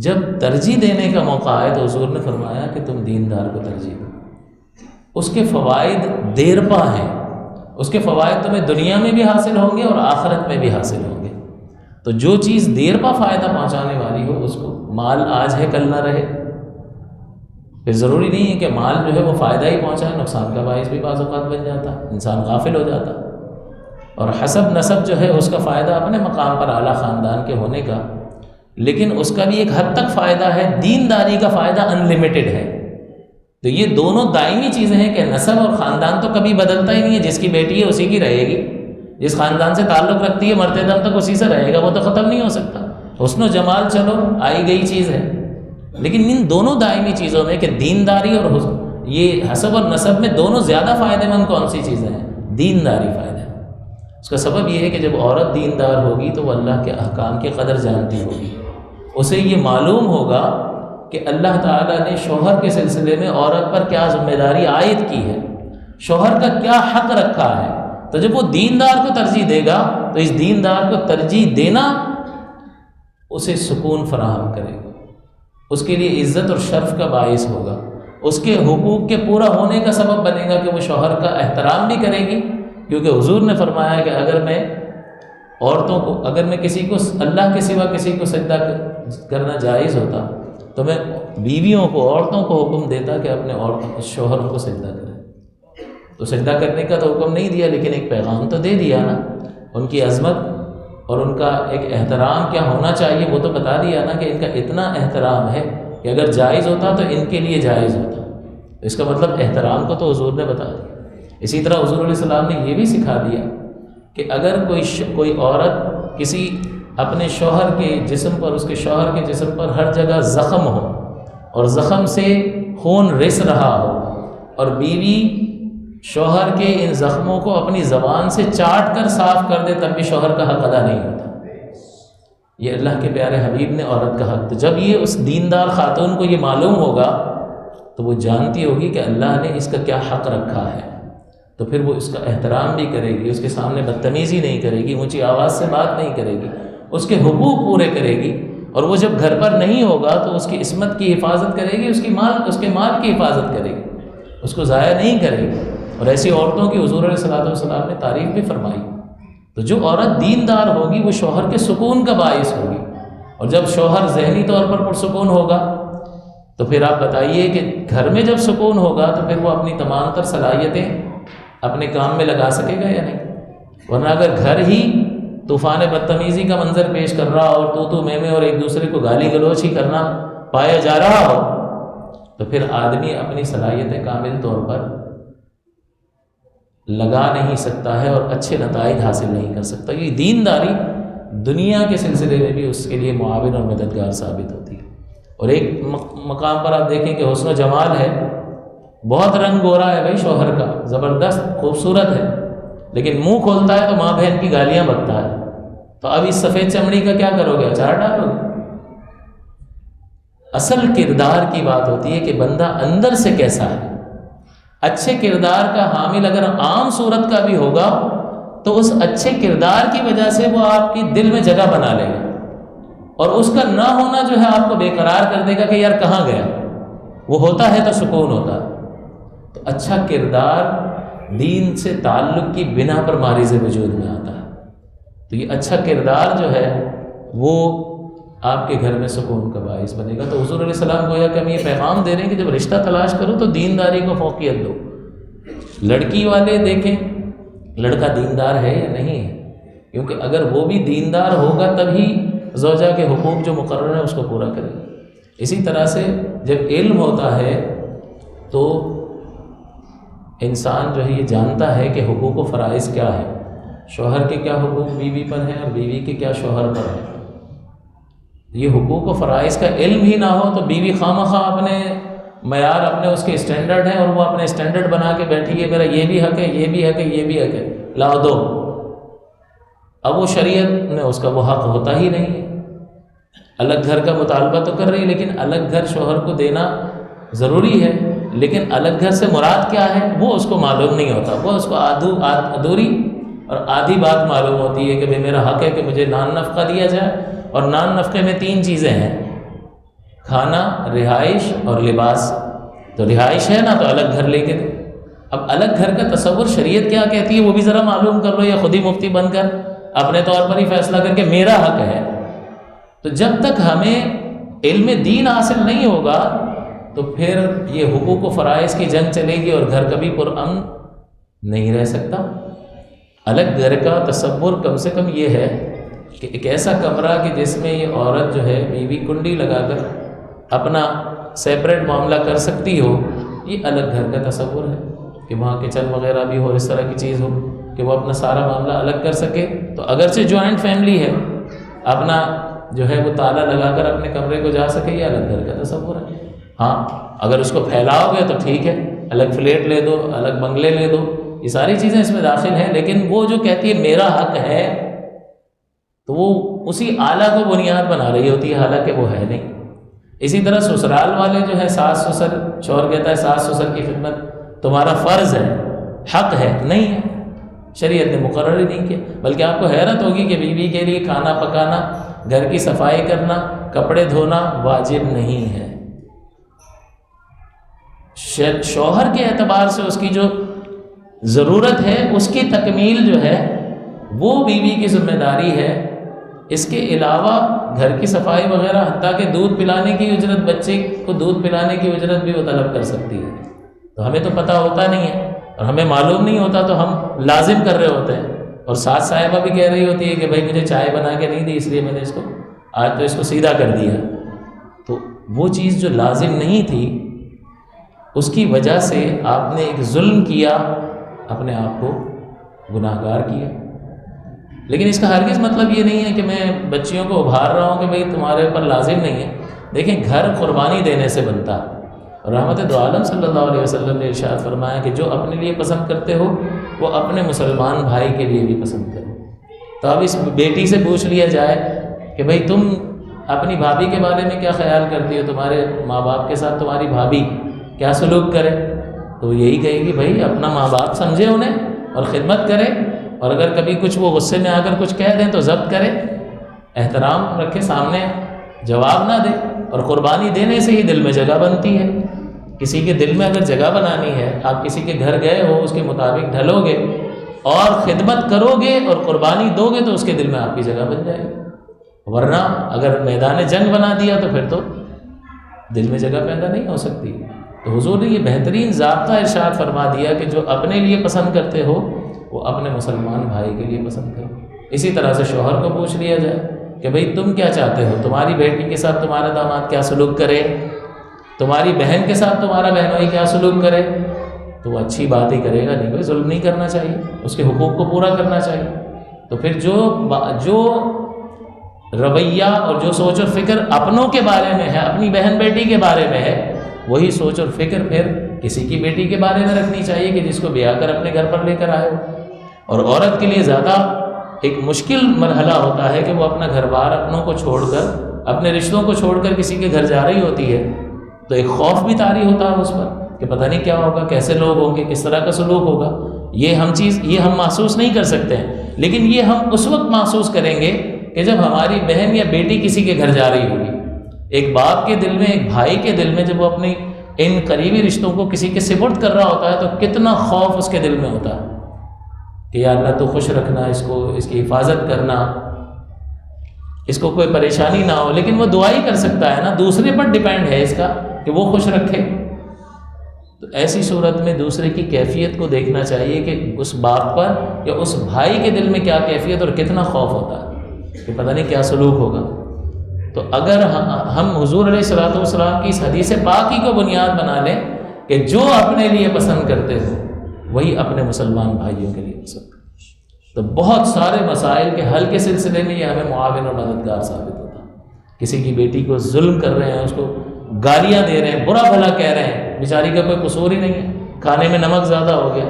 Speaker 2: جب ترجیح دینے کا موقع آئے تو حضور نے فرمایا کہ تم دیندار کو ترجیح دو. اس کے فوائد دیرپا ہیں، اس کے فوائد تمہیں دنیا میں بھی حاصل ہوں گے اور آخرت میں بھی حاصل ہوں گے. تو جو چیز دیرپا فائدہ پہنچانے والی ہو اس کو، مال آج ہے کل نہ رہے. پھر ضروری نہیں ہے کہ مال جو ہے وہ فائدہ ہی پہنچائے، نقصان کا باعث بھی بعض اوقات بن جاتا، انسان غافل ہو جاتا. اور حسب نسب جو ہے اس کا فائدہ اپنے مقام پر اعلیٰ خاندان کے ہونے کا، لیکن اس کا بھی ایک حد تک فائدہ ہے. دینداری کا فائدہ انلمیٹڈ ہے. تو یہ دونوں دائمی چیزیں ہیں کہ نسب اور خاندان تو کبھی بدلتا ہی نہیں ہے. جس کی بیٹی ہے اسی کی رہے گی، جس خاندان سے تعلق رکھتی ہے مرتے دم تک اسی سے رہے گا، وہ تو ختم نہیں ہو سکتا. حسن و جمال چلو آئی گئی چیز ہے، لیکن ان دونوں دائمی چیزوں میں کہ دینداری اور یہ حسب اور نسب میں دونوں زیادہ فائدہ مند کون سی چیزیں ہیں؟ دینداری فائدہ. اس کا سبب یہ ہے کہ جب عورت دیندار ہوگی تو وہ اللہ کے احکام کی قدر جانتی ہوگی. اسے یہ معلوم ہوگا کہ اللہ تعالیٰ نے شوہر کے سلسلے میں عورت پر کیا ذمہ داری عائد کی ہے، شوہر کا کیا حق رکھا ہے. تو جب وہ دیندار کو ترجیح دے گا تو اس دیندار کو ترجیح دینا اسے سکون فراہم کرے گا، اس کے لیے عزت اور شرف کا باعث ہوگا، اس کے حقوق کے پورا ہونے کا سبب بنے گا کہ وہ شوہر کا احترام بھی کرے گی. کیونکہ حضور نے فرمایا کہ اگر میں کسی کو اللہ کے سوا کسی کو سجدہ کرنا جائز ہوتا تو میں بیویوں کو، عورتوں کو حکم دیتا کہ اپنے شوہروں کو سجدہ کریں. تو سجدہ کرنے کا تو حکم نہیں دیا، لیکن ایک پیغام تو دے دیا نا. ان کی عظمت اور ان کا ایک احترام کیا ہونا چاہیے وہ تو بتا دیا نا کہ ان کا اتنا احترام ہے کہ اگر جائز ہوتا تو ان کے لیے جائز ہوتا. اس کا مطلب احترام کو تو حضور نے بتا دیا. اسی طرح حضور علیہ السلام نے یہ بھی سکھا دیا کہ اگر کوئی عورت کسی اپنے شوہر کے جسم پر، اس کے شوہر کے جسم پر ہر جگہ زخم ہو اور زخم سے خون رس رہا ہو اور بیوی شوہر کے ان زخموں کو اپنی زبان سے چاٹ کر صاف کر دے تب بھی شوہر کا حق ادا نہیں ہوتا. یہ اللہ کے پیارے حبیب نے عورت کا حق. تو جب یہ اس دیندار خاتون کو یہ معلوم ہوگا تو وہ جانتی ہوگی کہ اللہ نے اس کا کیا حق رکھا ہے، تو پھر وہ اس کا احترام بھی کرے گی، اس کے سامنے بدتمیزی نہیں کرے گی، اونچی آواز سے بات نہیں کرے گی، اس کے حقوق پورے کرے گی. اور وہ جب گھر پر نہیں ہوگا تو اس کی عصمت کی حفاظت کرے گی، اس کے مال کی حفاظت کرے گی، اس کو ضائع نہیں کرے گی. اور ایسی عورتوں کی حضور علیہ السلام نے تعریف بھی فرمائی. تو جو عورت دیندار ہوگی وہ شوہر کے سکون کا باعث ہوگی. اور جب شوہر ذہنی طور پر پرسکون ہوگا تو پھر آپ بتائیے کہ گھر میں جب سکون ہوگا تو پھر وہ اپنی تمام تر صلاحیتیں اپنے کام میں لگا سکے گا یا نہیں. ورنہ اگر گھر ہی طوفان بدتمیزی کا منظر پیش کر رہا اور تو میں اور ایک دوسرے کو گالی گلوچ ہی کرنا پایا جا رہا ہو تو پھر آدمی اپنی صلاحیتیں کامل طور پر لگا نہیں سکتا ہے اور اچھے نتائج حاصل نہیں کر سکتا. یہ دینداری دنیا کے سلسلے میں بھی اس کے لیے معاون اور مددگار ثابت ہوتی ہے. اور ایک مقام پر آپ دیکھیں کہ حسن و جمال ہے، بہت رنگ گورا ہے بھائی شوہر کا، زبردست خوبصورت ہے، لیکن منہ کھولتا ہے تو ماں بہن کی گالیاں بکتا ہے. تو اب اس سفید چمڑی کا کیا کرو گے؟ اچار ڈالو گے؟ اصل کردار کی بات ہوتی ہے کہ بندہ اندر سے کیسا ہے. اچھے کردار کا حامل اگر عام صورت کا بھی ہوگا تو اس اچھے کردار کی وجہ سے وہ آپ کی دل میں جگہ بنا لے گا، اور اس کا نہ ہونا جو ہے آپ کو بے قرار کر دے گا کہ یار کہاں گیا. وہ ہوتا ہے تو سکون ہوتا ہے. تو اچھا کردار دین سے تعلق کی بنا پر مارز وجود میں آتا ہے. تو یہ اچھا کردار جو ہے وہ آپ کے گھر میں سکون کا باعث بنے گا. تو حضور علیہ السلام گویا کہ ہم یہ پیغام دے رہے ہیں کہ جب رشتہ تلاش کرو تو دینداری کو فوقیت دو. لڑکی والے دیکھیں لڑکا دیندار ہے یا نہیں ہے، کیونکہ اگر وہ بھی دیندار ہوگا تبھی زوجہ کے حقوق جو مقرر ہیں اس کو پورا کرے گا. اسی طرح سے جب علم ہوتا ہے تو انسان جو ہے یہ جانتا ہے کہ حقوق و فرائض کیا ہے، شوہر کے کیا حقوق بیوی پر ہیں اور بیوی کے کیا شوہر پر ہیں۔ یہ حقوق و فرائض کا علم ہی نہ ہو تو بیوی خواہ اپنے معیار، اپنے اس کے اسٹینڈرڈ ہیں اور وہ اپنے اسٹینڈرڈ بنا کے بیٹھی ہے، میرا یہ بھی حق ہے، یہ بھی حق ہے، یہ بھی حق ہے، لاؤ دو۔ اب وہ شریعت میں اس کا وہ حق ہوتا ہی نہیں ہے۔ الگ گھر کا مطالبہ تو کر رہی ہے، لیکن الگ گھر شوہر کو دینا ضروری ہے، لیکن الگ گھر سے مراد کیا ہے وہ اس کو معلوم نہیں ہوتا۔ وہ اس کو ادھوری اور آدھی بات معلوم ہوتی ہے کہ بھئی میرا حق ہے کہ مجھے نان نفقہ دیا جائے، اور نان نفقے میں 3 چیزیں ہیں، کھانا، رہائش اور لباس۔ تو رہائش ہے نا تو الگ گھر لے کے دے۔ اب الگ گھر کا تصور شریعت کیا کہتی ہے وہ بھی ذرا معلوم کر لو، یا خود ہی مفتی بن کر اپنے طور پر ہی فیصلہ کر کے میرا حق ہے۔ تو جب تک ہمیں علم دین حاصل نہیں ہوگا تو پھر یہ حقوق و فرائض کی جنگ چلے گی اور گھر کبھی پرامن نہیں رہ سکتا۔ الگ گھر کا تصور کم سے کم یہ ہے کہ ایک ایسا کمرہ کہ جس میں یہ عورت جو ہے بیوی کنڈی لگا کر اپنا سیپریٹ معاملہ کر سکتی ہو، یہ الگ گھر کا تصور ہے کہ وہاں کچن وغیرہ بھی ہو، اس طرح کی چیز ہو کہ وہ اپنا سارا معاملہ الگ کر سکے۔ تو اگرچہ جوائنٹ فیملی ہے، اپنا جو ہے وہ تالا لگا کر اپنے کمرے کو جا سکے، یہ الگ گھر کا تصور ہے۔ ہاں اگر اس کو پھیلاؤ گے تو ٹھیک ہے، الگ فلیٹ لے دو، الگ بنگلے لے دو، یہ ساری چیزیں اس میں داخل ہیں، لیکن وہ جو کہتی ہے میرا حق ہے تو وہ اسی اعلیٰ کو بنیاد بنا رہی ہوتی ہے، حالانکہ وہ ہے نہیں۔ اسی طرح سسرال والے جو ہے ساس سسر، شوہر کہتا ہے ساس سسر کی خدمت تمہارا فرض ہے، حق ہے، نہیں ہے، شریعت نے مقرر ہی نہیں کیا۔ بلکہ آپ کو حیرت ہوگی کہ بیوی کے لیے کھانا پکانا، گھر کی صفائی کرنا، کپڑے دھونا واجب نہیں ہے۔ شوہر کے اعتبار سے اس کی جو ضرورت ہے اس کی تکمیل جو ہے وہ بیوی کی ذمہ داری ہے۔ اس کے علاوہ گھر کی صفائی وغیرہ، حتیٰ کہ دودھ پلانے کی اجرت، بچے کو دودھ پلانے کی اجرت بھی وہ طلب کر سکتی ہے۔ تو ہمیں تو پتہ ہوتا نہیں ہے اور ہمیں معلوم نہیں ہوتا تو ہم لازم کر رہے ہوتے ہیں، اور ساتھ صاحبہ بھی کہہ رہی ہوتی ہے کہ بھائی مجھے چائے بنا کے نہیں دی اس لیے میں نے اس کو آج تو اس کو سیدھا کر دیا۔ تو وہ چیز جو لازم نہیں تھی اس کی وجہ سے آپ نے ایک ظلم کیا، اپنے آپ کو گناہ گار کیا۔ لیکن اس کا ہرگز مطلب یہ نہیں ہے کہ میں بچیوں کو ابھار رہا ہوں کہ بھئی تمہارے اوپر لازم نہیں ہے۔ دیکھیں گھر قربانی دینے سے بنتا، اور رحمت دو عالم صلی اللہ علیہ وسلم نے ارشاد فرمایا کہ جو اپنے لیے پسند کرتے ہو وہ اپنے مسلمان بھائی کے لیے بھی پسند کرو۔ تو اب اس بیٹی سے پوچھ لیا جائے کہ بھئی تم اپنی بھابھی کے بارے میں کیا خیال کرتی ہو، تمہارے ماں باپ کے ساتھ تمہاری بھابھی کیا سلوک کرے، تو یہی کہے گی بھئی اپنا ماں باپ سمجھے انہیں اور خدمت کرے، اور اگر کبھی کچھ وہ غصے میں آ کر کچھ کہہ دیں تو ضبط کرے، احترام رکھے، سامنے جواب نہ دے۔ اور قربانی دینے سے ہی دل میں جگہ بنتی ہے۔ کسی کے دل میں اگر جگہ بنانی ہے، آپ کسی کے گھر گئے ہو، اس کے مطابق ڈھلو گے اور خدمت کرو گے اور قربانی دو گے تو اس کے دل میں آپ کی جگہ بن جائے گی، ورنہ اگر میدان جنگ بنا دیا تو پھر تو دل میں جگہ پیدا نہیں ہو سکتی۔ تو حضور نے یہ بہترین ضابطہ ارشاد فرما دیا کہ جو اپنے لیے پسند کرتے ہو وہ اپنے مسلمان بھائی کے لیے پسند کرو۔ اسی طرح سے شوہر کو پوچھ لیا جائے کہ بھئی تم کیا چاہتے ہو، تمہاری بیٹی کے ساتھ تمہارا داماد کیا سلوک کرے، تمہاری بہن کے ساتھ تمہارا بہنوئی کیا سلوک کرے، تو وہ اچھی بات ہی کرے گا، نہیں کوئی ظلم نہیں کرنا چاہیے، اس کے حقوق کو پورا کرنا چاہیے۔ تو پھر جو رویہ اور جو سوچ اور فکر اپنوں کے بارے میں ہے، اپنی بہن بیٹی کے بارے میں ہے، وہی سوچ اور فکر پھر کسی کی بیٹی کے بارے میں رکھنی چاہیے کہ جس کو بیاہ کر اپنے گھر پر لے کر آئے ہو۔ اور عورت کے لیے زیادہ ایک مشکل مرحلہ ہوتا ہے کہ وہ اپنا گھر بار اپنوں کو چھوڑ کر، اپنے رشتوں کو چھوڑ کر کسی کے گھر جا رہی ہوتی ہے، تو ایک خوف بھی طاری ہوتا ہے اس پر کہ پتہ نہیں کیا ہوگا، کیسے لوگ ہوں گے، کس طرح کا سلوک ہوگا۔ یہ ہم محسوس نہیں کر سکتے ہیں، لیکن یہ ہم اس وقت محسوس کریں گے کہ جب ہماری بہن یا بیٹی کسی کے گھر جا رہی ہوگی۔ ایک باپ کے دل میں، ایک بھائی کے دل میں جب وہ اپنی ان قریبی رشتوں کو کسی کے سپرد کر رہا ہوتا ہے تو کتنا خوف اس کے دل میں ہوتا ہے کہ یا اللہ تو خوش رکھنا اس کو، اس کی حفاظت کرنا، اس کو کوئی پریشانی نہ ہو۔ لیکن وہ دعا ہی کر سکتا ہے نا، دوسرے پر ڈیپینڈ ہے اس کا کہ وہ خوش رکھے۔ تو ایسی صورت میں دوسرے کی کیفیت کو دیکھنا چاہیے کہ اس باپ پر یا اس بھائی کے دل میں کیا کیفیت اور کتنا خوف ہوتا ہے کہ پتہ نہیں کیا سلوک ہوگا۔ تو اگر ہم حضور علیہ الصلوۃ والسلام کی اس حدیث پاک ہی کو بنیاد بنا لیں کہ جو اپنے لیے پسند کرتے ہو وہی اپنے مسلمان بھائیوں کے لیے پسند کرتے۔ تو بہت سارے مسائل کے حل کے سلسلے میں یہ ہمیں معاون اور مددگار ثابت ہوتا ہے۔ کسی کی بیٹی کو ظلم کر رہے ہیں، اس کو گالیاں دے رہے ہیں، برا بھلا کہہ رہے ہیں، بیچاری کا کوئی قصور ہی نہیں ہے، کھانے میں نمک زیادہ ہو گیا۔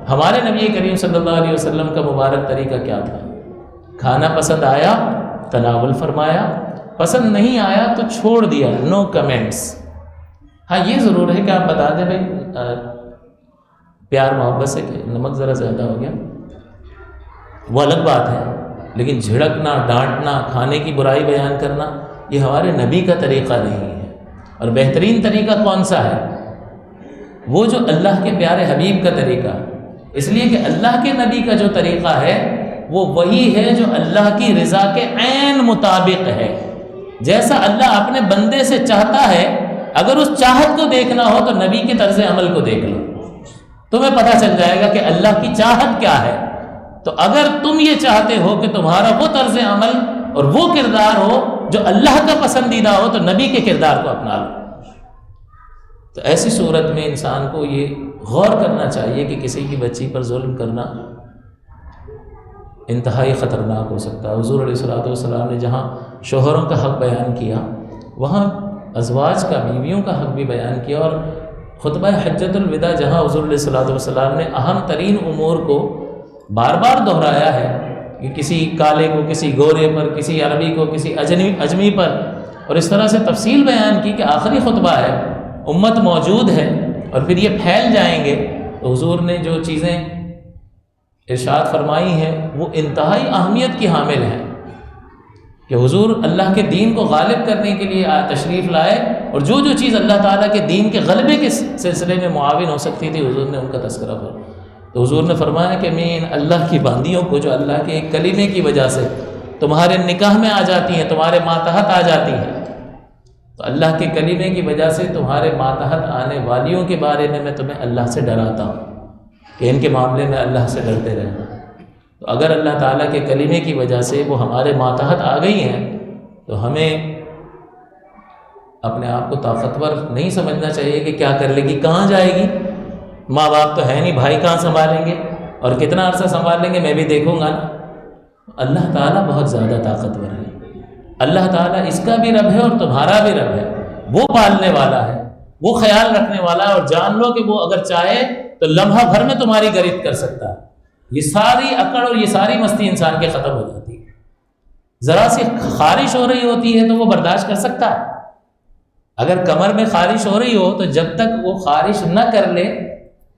Speaker 2: ہمارے نبی کریم صلی اللہ علیہ وسلم کا مبارک طریقہ کیا تھا؟ کھانا پسند آیا تناول فرمایا، پسند نہیں آیا تو چھوڑ دیا، نو کمنٹس۔ ہاں یہ ضرور ہے کہ آپ بتا دیں بھائی پیار محبت سے کہ نمک ذرا زیادہ ہو گیا، وہ الگ بات ہے، لیکن جھڑکنا، ڈانٹنا، کھانے کی برائی بیان کرنا یہ ہمارے نبی کا طریقہ نہیں ہے۔ اور بہترین طریقہ کون سا ہے؟ وہ جو اللہ کے پیارے حبیب کا طریقہ ہے، اس لیے کہ اللہ کے نبی کا جو طریقہ ہے وہ وہی ہے جو اللہ کی رضا کے عین مطابق ہے۔ جیسا اللہ اپنے بندے سے چاہتا ہے، اگر اس چاہت کو دیکھنا ہو تو نبی کے طرز عمل کو دیکھ لو، تمہیں پتہ چل جائے گا کہ اللہ کی چاہت کیا ہے۔ تو اگر تم یہ چاہتے ہو کہ تمہارا وہ طرز عمل اور وہ کردار ہو جو اللہ کا پسندیدہ ہو، تو نبی کے کردار کو اپنا لو۔ تو ایسی صورت میں انسان کو یہ غور کرنا چاہیے کہ کسی کی بچی پر ظلم کرنا انتہائی خطرناک ہو سکتا ہے۔ حضور علیہ الصلوۃ والسلام نے جہاں شوہروں کا حق بیان کیا، وہاں ازواج کا، بیویوں کا حق بھی بیان کیا، اور خطبہ حجۃ الوداع جہاں حضور علیہ الصلوۃ والسلام نے اہم ترین امور کو بار بار دہرایا ہے کہ کسی کالے کو کسی گورے پر، کسی عربی کو کسی اجمی پر، اور اس طرح سے تفصیل بیان کی کہ آخری خطبہ ہے، امت موجود ہے اور پھر یہ پھیل جائیں گے۔ تو حضور نے جو چیزیں ارشاد فرمائی ہیں وہ انتہائی اہمیت کی حامل ہیں کہ حضور اللہ کے دین کو غالب کرنے کے لیے تشریف لائے، اور جو جو چیز اللہ تعالیٰ کے دین کے غلبے کے سلسلے میں معاون ہو سکتی تھی حضور نے ان کا تذکرہ فرمایا۔ تو حضور نے فرمایا کہ میں ان اللہ کی باندیوں کو جو اللہ کے ایک کلمے کی وجہ سے تمہارے نکاح میں آ جاتی ہیں، تمہارے ماتحت آ جاتی ہیں، تو اللہ کے کلمے کی وجہ سے تمہارے ماتحت آنے والیوں کے بارے میں تمہیں اللہ سے ڈراتا ہوں کہ ان کے معاملے میں اللہ سے ڈرتے رہنا۔ تو اگر اللہ تعالیٰ کے کلمے کی وجہ سے وہ ہمارے ماتحت آ گئی ہیں تو ہمیں اپنے آپ کو طاقتور نہیں سمجھنا چاہیے کہ کیا کر لے گی، کہاں جائے گی، ماں باپ تو ہے نہیں، بھائی کہاں سنبھالیں گے اور کتنا عرصہ سنبھال لیں گے، میں بھی دیکھوں گا نا۔ اللہ تعالیٰ بہت زیادہ طاقتور ہے، اللہ تعالیٰ اس کا بھی رب ہے اور تمہارا بھی رب ہے، وہ پالنے والا ہے، وہ خیال رکھنے والا ہے، اور جان لو کہ وہ اگر چاہے تو لمحہ بھر میں تمہاری گرفت کر سکتا ہے۔ یہ ساری اکڑ اور یہ ساری مستی انسان کے ختم ہو جاتی ہے۔ ذرا سی خارش ہو رہی ہوتی ہے تو وہ برداشت کر سکتا ہے، اگر کمر میں خارش ہو رہی ہو تو جب تک وہ خارش نہ کر لے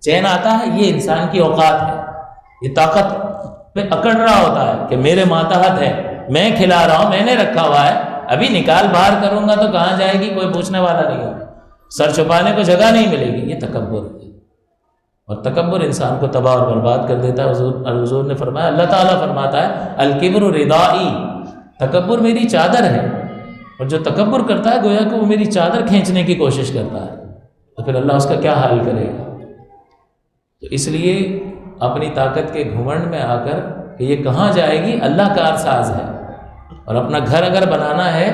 Speaker 2: چین آتا ہے۔ یہ انسان کی اوقات ہے، یہ طاقت پہ اکڑ رہا ہوتا ہے کہ میرے ماتحت ہے، میں کھلا رہا ہوں، میں نے رکھا ہوا ہے، ابھی نکال باہر کروں گا تو کہاں جائے گی، کوئی پوچھنے والا نہیں ہوگا، سر چھپانے کو جگہ نہیں ملے گی۔ یہ تکبر ہے، اور تکبر انسان کو تباہ اور برباد کر دیتا ہے۔ حضور نے فرمایا، اللہ تعالیٰ فرماتا ہے الکبر ردائی، تکبر میری چادر ہے، اور جو تکبر کرتا ہے گویا کہ وہ میری چادر کھینچنے کی کوشش کرتا ہے، تو پھر اللہ اس کا کیا حال کرے گا۔ تو اس لیے اپنی طاقت کے گھمنڈ میں آ کر کہ یہ کہاں جائے گی، اللہ کار ساز ہے، اور اپنا گھر اگر بنانا ہے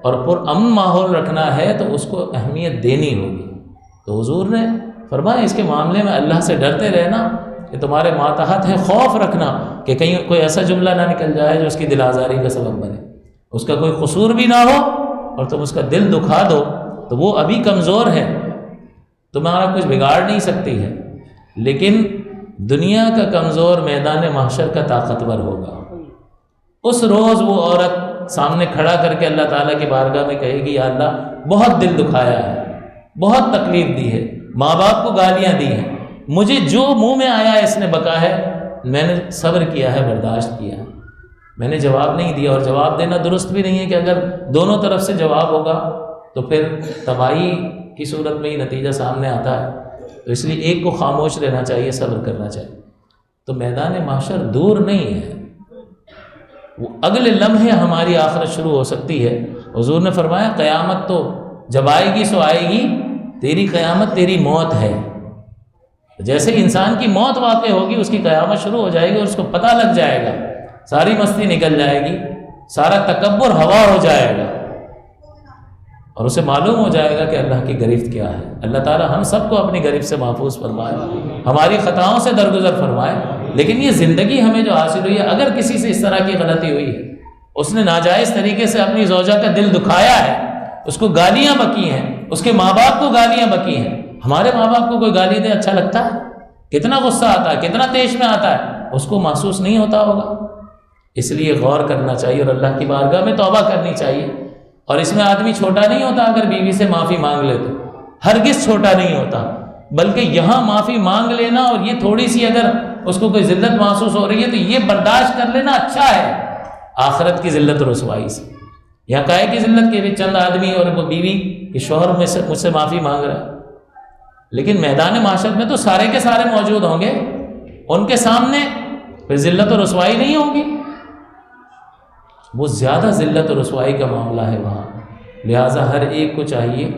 Speaker 2: اور پرامن ماحول رکھنا ہے تو اس کو اہمیت دینی ہوگی۔ تو حضور نے فرمایا اس کے معاملے میں اللہ سے ڈرتے رہنا کہ تمہارے ماتحت ہے، خوف رکھنا کہ کہیں کوئی ایسا جملہ نہ نکل جائے جو اس کی دل آزاری کا سبب بنے، اس کا کوئی قصور بھی نہ ہو اور تم اس کا دل دکھا دو تو وہ ابھی کمزور ہے، تمہارا کچھ بگاڑ نہیں سکتی ہے، لیکن دنیا کا کمزور میدان محشر کا طاقتور ہوگا۔ اس روز وہ عورت سامنے کھڑا کر کے اللہ تعالیٰ کی بارگاہ میں کہے گی، یا اللہ بہت دل دکھایا ہے، بہت تکلیف دی ہے، ماں باپ کو گالیاں دی ہیں، مجھے جو منہ میں آیا ہے اس نے بکا ہے، میں نے صبر کیا ہے، برداشت کیا ہے، میں نے جواب نہیں دیا، اور جواب دینا درست بھی نہیں ہے کہ اگر دونوں طرف سے جواب ہوگا تو پھر تباہی کی صورت میں ہی نتیجہ سامنے آتا ہے۔ تو اس لیے ایک کو خاموش رہنا چاہیے، صبر کرنا چاہیے۔ تو میدان محشر دور نہیں ہے، وہ اگلے لمحے ہماری آخرت شروع ہو سکتی ہے۔ حضور نے فرمایا قیامت تو جب آئے گی سو آئے گی، تیری قیامت تیری موت ہے۔ جیسے انسان کی موت واقع ہوگی اس کی قیامت شروع ہو جائے گی، اور اس کو پتہ لگ جائے گا، ساری مستی نکل جائے گی، سارا تکبر ہوا ہو جائے گا، اور اسے معلوم ہو جائے گا کہ اللہ کی گرفت کیا ہے۔ اللہ تعالیٰ ہم سب کو اپنی گرفت سے محفوظ فرمائے، ہماری خطاؤں سے درگزر فرمائے۔ لیکن یہ زندگی ہمیں جو حاصل ہوئی ہے، اگر کسی سے اس طرح کی غلطی ہوئی ہے، اس نے ناجائز طریقے سے اپنی زوجہ کا دل دکھایا ہے، اس کو گالیاں بکی ہیں، اس کے ماں باپ کو گالیاں بکی ہیں۔ ہمارے ماں باپ کو کوئی گالی دے اچھا لگتا ہے؟ کتنا غصہ آتا ہے، کتنا تیش میں آتا ہے، اس کو محسوس نہیں ہوتا ہوگا۔ اس لیے غور کرنا چاہیے اور اللہ کی بارگاہ میں توبہ کرنی چاہیے۔ اور اس میں آدمی چھوٹا نہیں ہوتا اگر بیوی سے معافی مانگ لے تو، ہرگز چھوٹا نہیں ہوتا، بلکہ یہاں معافی مانگ لینا اور یہ تھوڑی سی اگر اس کو کوئی ذلت محسوس ہو رہی ہے تو یہ برداشت کر لینا اچھا ہے آخرت کی ذلت اور رسوائی سے۔ یہاں کائے کی ذلت کے بھی چند آدمی اور وہ بیوی کہ شوہر مجھ سے معافی مانگ رہا ہے، لیکن میدان معاشرت میں تو سارے کے سارے موجود ہوں گے، ان کے سامنے پھر ذلت اور رسوائی نہیں ہوگی۔ وہ زیادہ ذلت اور رسوائی کا معاملہ ہے وہاں، لہٰذا ہر ایک کو چاہیے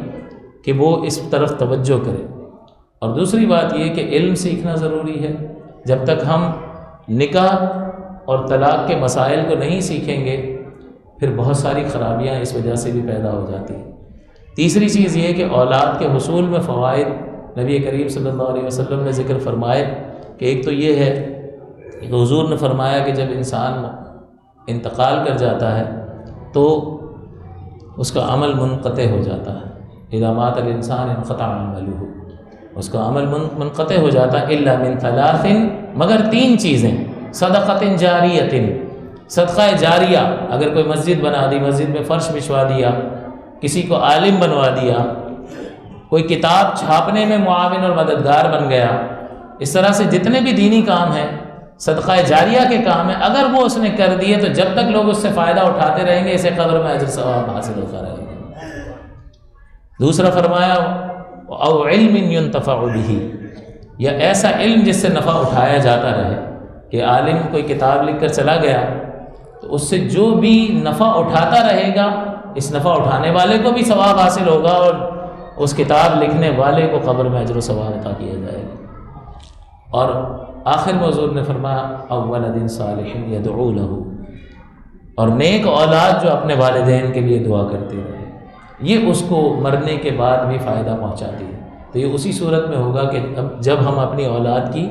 Speaker 2: کہ وہ اس طرف توجہ کرے۔ اور دوسری بات یہ کہ علم سیکھنا ضروری ہے۔ جب تک ہم نکاح اور طلاق کے مسائل کو نہیں سیکھیں گے پھر بہت ساری خرابیاں اس وجہ سے بھی پیدا ہو جاتی ہیں۔ تیسری چیز یہ کہ اولاد کے حصول میں فوائد نبی کریم صلی اللہ علیہ وسلم نے ذکر فرمائے کہ ایک تو یہ ہے کہ حضور نے فرمایا کہ جب انسان انتقال کر جاتا ہے تو اس کا عمل منقطع ہو جاتا ہے۔ اذا مات الانسان انقطع عملہ، اس کا عمل منقطع ہو جاتا ہے الا من ثلاث، مگر تین چیزیں، صدقۃ جاریۃ، صدقہ جاریہ، اگر کوئی مسجد بنا دی، مسجد میں فرش بچھوا دیا، کسی کو عالم بنوا دیا، کوئی کتاب چھاپنے میں معاون اور مددگار بن گیا، اس طرح سے جتنے بھی دینی کام ہیں، صدقہ جاریہ کے کام ہیں، اگر وہ اس نے کر دیے تو جب تک لوگ اس سے فائدہ اٹھاتے رہیں گے اسے قبر میں اجر ثواب حاصل ہوتا رہے گا۔ دوسرا فرمایا او علم ينتفع به، یا ایسا علم جس سے نفع اٹھایا جاتا رہے، کہ عالم کوئی کتاب لکھ کر چلا گیا تو اس سے جو بھی نفع اٹھاتا رہے گا، اس نفع اٹھانے والے کو بھی ثواب حاصل ہوگا اور اس کتاب لکھنے والے کو قبر میں اجر و ثواب عطا کیا جائے گا۔ اور آخر میں حضور نے فرمایا او ولد صالح یدعو لہ، اور نیک اولاد جو اپنے والدین کے لیے دعا کرتے رہے، یہ اس کو مرنے کے بعد بھی فائدہ پہنچاتی ہے۔ تو یہ اسی صورت میں ہوگا کہ جب ہم اپنی اولاد کی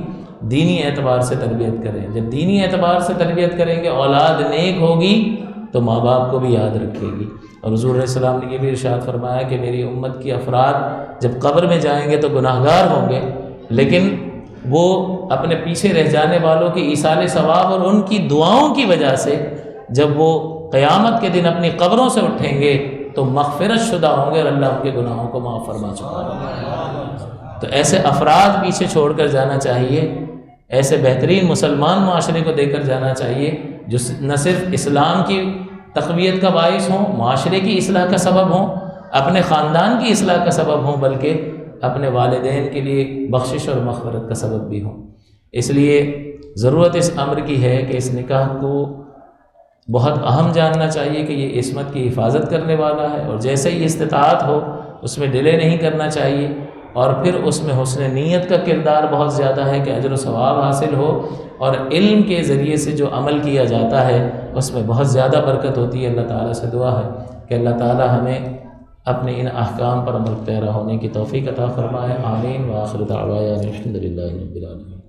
Speaker 2: دینی اعتبار سے تربیت کریں، جب دینی اعتبار سے تربیت کریں گے، اولاد نیک ہوگی تو ماں باپ کو بھی یاد رکھے گی۔ اور حضور علیہ السلام نے یہ بھی ارشاد فرمایا کہ میری امت کی افراد جب قبر میں جائیں گے تو گناہ گار ہوں گے، لیکن وہ اپنے پیچھے رہ جانے والوں کی ایصال ثواب اور ان کی دعاؤں کی وجہ سے جب وہ قیامت کے دن اپنی قبروں سے اٹھیں گے تو مغفرت شدہ ہوں گے اور اللہ ان کے گناہوں کو معاف فرما چکا ہے۔ تو ایسے افراد پیچھے چھوڑ کر جانا چاہیے، ایسے بہترین مسلمان معاشرے کو دے کر جانا چاہیے جو نہ صرف اسلام کی تقویت کا باعث ہوں، معاشرے کی اصلاح کا سبب ہوں، اپنے خاندان کی اصلاح کا سبب ہوں، بلکہ اپنے والدین کے لیے بخشش اور مغفرت کا سبب بھی ہوں۔ اس لیے ضرورت اس امر کی ہے کہ اس نکاح کو بہت اہم جاننا چاہیے کہ یہ عصمت کی حفاظت کرنے والا ہے، اور جیسے ہی استطاعت ہو اس میں ڈیلے نہیں کرنا چاہیے، اور پھر اس میں حسن نیت کا کردار بہت زیادہ ہے کہ اجر و ثواب حاصل ہو، اور علم کے ذریعے سے جو عمل کیا جاتا ہے اس میں بہت زیادہ برکت ہوتی ہے۔ اللہ تعالیٰ سے دعا ہے کہ اللہ تعالیٰ ہمیں اپنے ان احکام پر عمل پیرا ہونے کی توفیق عطا فرمائے۔ آمین۔ وآخر دعوانا الحمد للہ رب العالمین۔